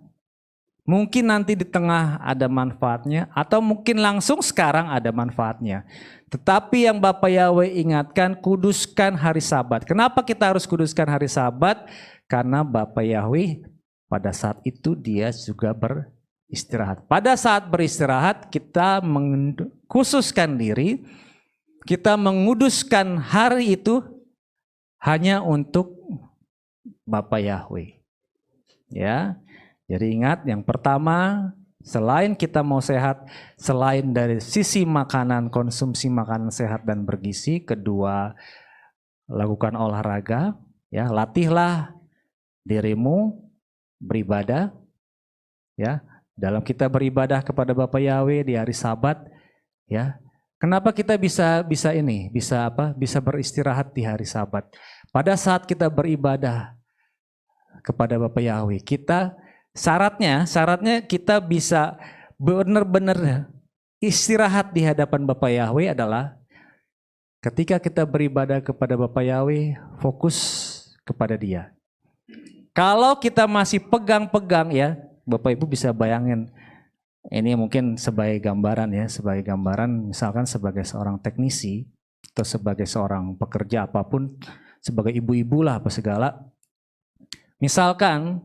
Mungkin nanti di tengah ada manfaatnya. Atau mungkin langsung sekarang ada manfaatnya. Tetapi yang Bapak Yahweh ingatkan, kuduskan hari Sabat. Kenapa kita harus kuduskan hari Sabat? Karena Bapak Yahweh pada saat itu dia juga beristirahat. Pada saat beristirahat kita mengkhususkan diri. Kita menguduskan hari itu hanya untuk Bapak Yahweh. Ya. Jadi ingat, yang pertama, selain kita mau sehat, selain dari sisi makanan, konsumsi makanan sehat dan bergizi, kedua, lakukan olahraga, ya, latihlah dirimu beribadah, ya. Dalam kita beribadah kepada Bapak Yahweh di hari Sabat, ya. Kenapa kita bisa beristirahat di hari Sabat? Pada saat kita beribadah kepada Bapak Yahweh, syaratnya kita bisa benar-benar istirahat di hadapan Bapak Yahweh adalah ketika kita beribadah kepada Bapak Yahweh, fokus kepada Dia. Kalau kita masih pegang-pegang ya, Bapak Ibu bisa bayangin, ini mungkin sebagai gambaran misalkan sebagai seorang teknisi atau sebagai seorang pekerja apapun, sebagai ibu-ibu lah apa segala. Misalkan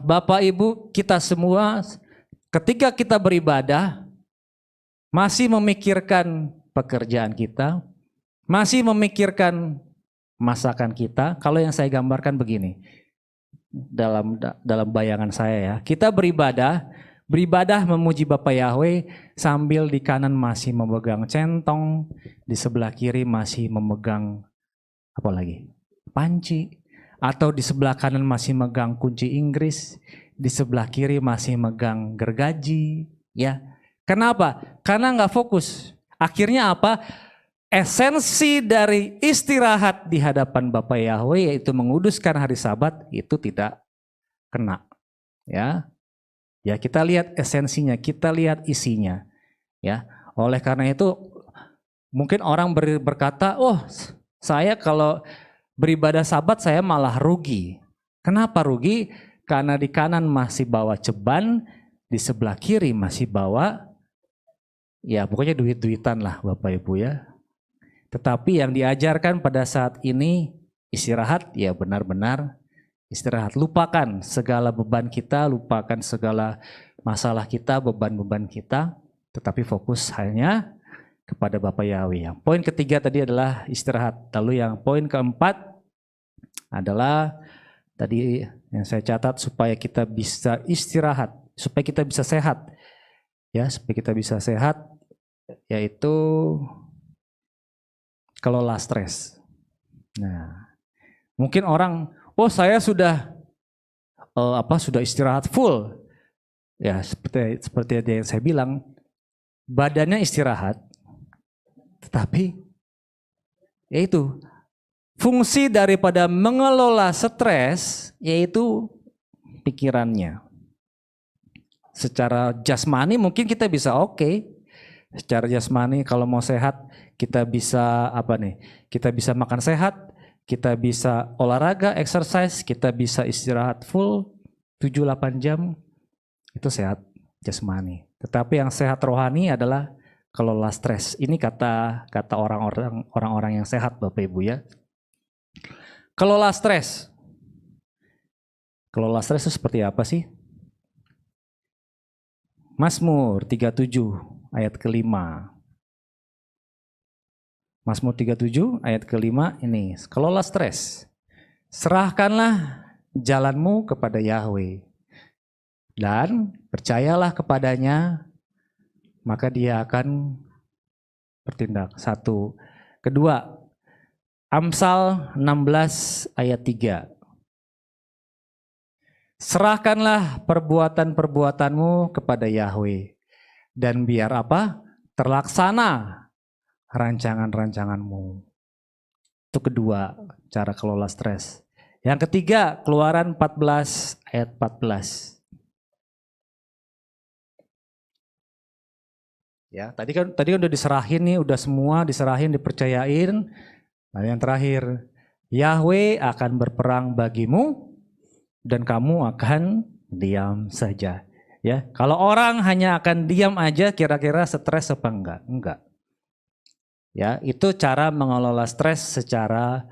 Bapak Ibu kita semua ketika kita beribadah masih memikirkan pekerjaan kita, masih memikirkan masakan kita. Kalau yang saya gambarkan begini, dalam bayangan saya ya, kita beribadah memuji Bapak Yahweh sambil di kanan masih memegang centong, di sebelah kiri masih memegang Apalagi? Panci. Atau di sebelah kanan masih megang kunci Inggris, di sebelah kiri masih megang gergaji, ya. Kenapa? Karena nggak fokus. Akhirnya apa? Esensi dari istirahat di hadapan Bapa Yahweh, yaitu menguduskan hari Sabat, itu tidak kena. Ya, ya kita lihat esensinya, kita lihat isinya. Ya, oleh karena itu mungkin orang berkata, oh saya kalau beribadah Sabat saya malah rugi. Kenapa rugi? Karena di kanan masih bawa ceban, di sebelah kiri masih bawa, ya pokoknya duit-duitan lah Bapak Ibu ya. Tetapi yang diajarkan pada saat ini istirahat, ya benar-benar istirahat. Lupakan segala beban kita, lupakan segala masalah kita, beban-beban kita, tetapi fokus hanya kepada Bapa Yahweh. Yang poin ketiga tadi adalah istirahat. Lalu yang poin keempat adalah tadi yang saya catat, supaya kita bisa istirahat, supaya kita bisa sehat. Ya, supaya kita bisa sehat, yaitu kelola stres. Nah, mungkin orang, oh saya sudah sudah istirahat full. Ya, seperti yang saya bilang, badannya istirahat, tetapi yaitu fungsi daripada mengelola stres yaitu pikirannya. Secara jasmani mungkin kita bisa oke. Secara jasmani kalau mau sehat kita bisa Kita bisa makan sehat, kita bisa olahraga, exercise, kita bisa istirahat full 7-8 jam. Itu sehat jasmani. Tetapi yang sehat rohani adalah kelola stres. Ini kata orang-orang yang sehat Bapak Ibu ya. Kelola stres. Kelola stres itu seperti apa sih? Mazmur 37 ayat ke-5. Mazmur 37 ayat ke-5 ini, kelola stres. Serahkanlah jalanmu kepada Yahweh dan percayalah kepadanya, maka dia akan bertindak. 1. Kedua, Amsal 16 ayat 3. Serahkanlah perbuatan-perbuatanmu kepada Yahweh dan biar apa? Terlaksana rancangan-rancanganmu. Itu kedua cara kelola stres. Yang ketiga, Keluaran 14 ayat 14. Ya, tadi kan udah diserahin nih, udah semua diserahin, dipercayain. Nah, yang terakhir, Yahweh akan berperang bagimu dan kamu akan diam saja. Ya, kalau orang hanya akan diam aja, kira-kira stres apa enggak? Enggak. Ya, itu cara mengelola stres secara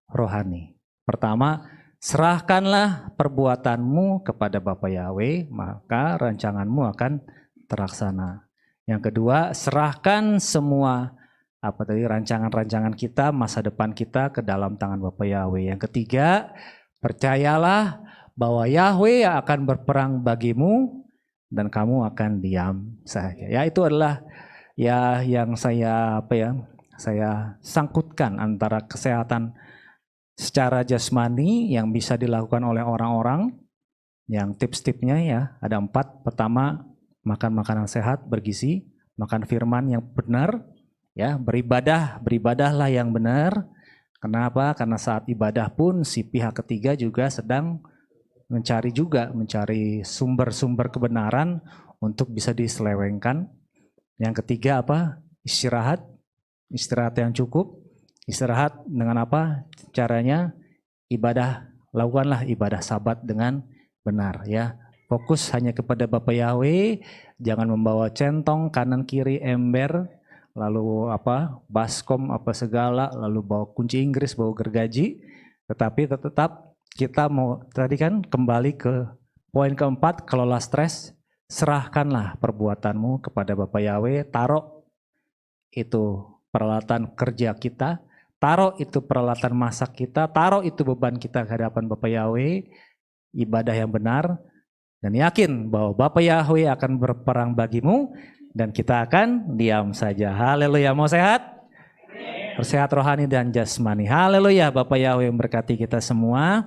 rohani. Pertama, serahkanlah perbuatanmu kepada Bapa Yahweh, maka rancanganmu akan terlaksana. Yang kedua, serahkan semua rancangan-rancangan kita, masa depan kita ke dalam tangan Bapa Yahweh. Yang ketiga, percayalah bahwa Yahweh akan berperang bagimu dan kamu akan diam saja. Ya, itu adalah ya yang saya saya sangkutkan antara kesehatan secara jasmani yang bisa dilakukan oleh orang-orang, yang tips-tipsnya ya ada 4. Pertama, makan makanan sehat bergizi, makan firman yang benar, ya beribadahlah yang benar. Kenapa? Karena saat ibadah pun si pihak ketiga juga sedang mencari sumber-sumber kebenaran untuk bisa diselewengkan. Yang ketiga apa? Istirahat yang cukup. Istirahat dengan apa? Caranya lakukanlah ibadah Sabat dengan benar ya. Fokus hanya kepada Bapa Yahweh, jangan membawa centong kanan kiri ember, lalu baskom segala, lalu bawa kunci Inggris, bawa gergaji, tetapi tetap kita mau tadi kan kembali ke poin keempat, kelola stres. Serahkanlah perbuatanmu kepada Bapa Yahweh, taruh itu peralatan kerja kita, taruh itu peralatan masak kita, taruh itu beban kita ke hadapan Bapa Yahweh, ibadah yang benar, dan yakin bahwa Bapa Yahweh akan berperang bagimu dan kita akan diam saja. Haleluya. Mau sehat? Bersehat rohani dan jasmani. Haleluya, Bapak Yahweh yang berkati kita semua.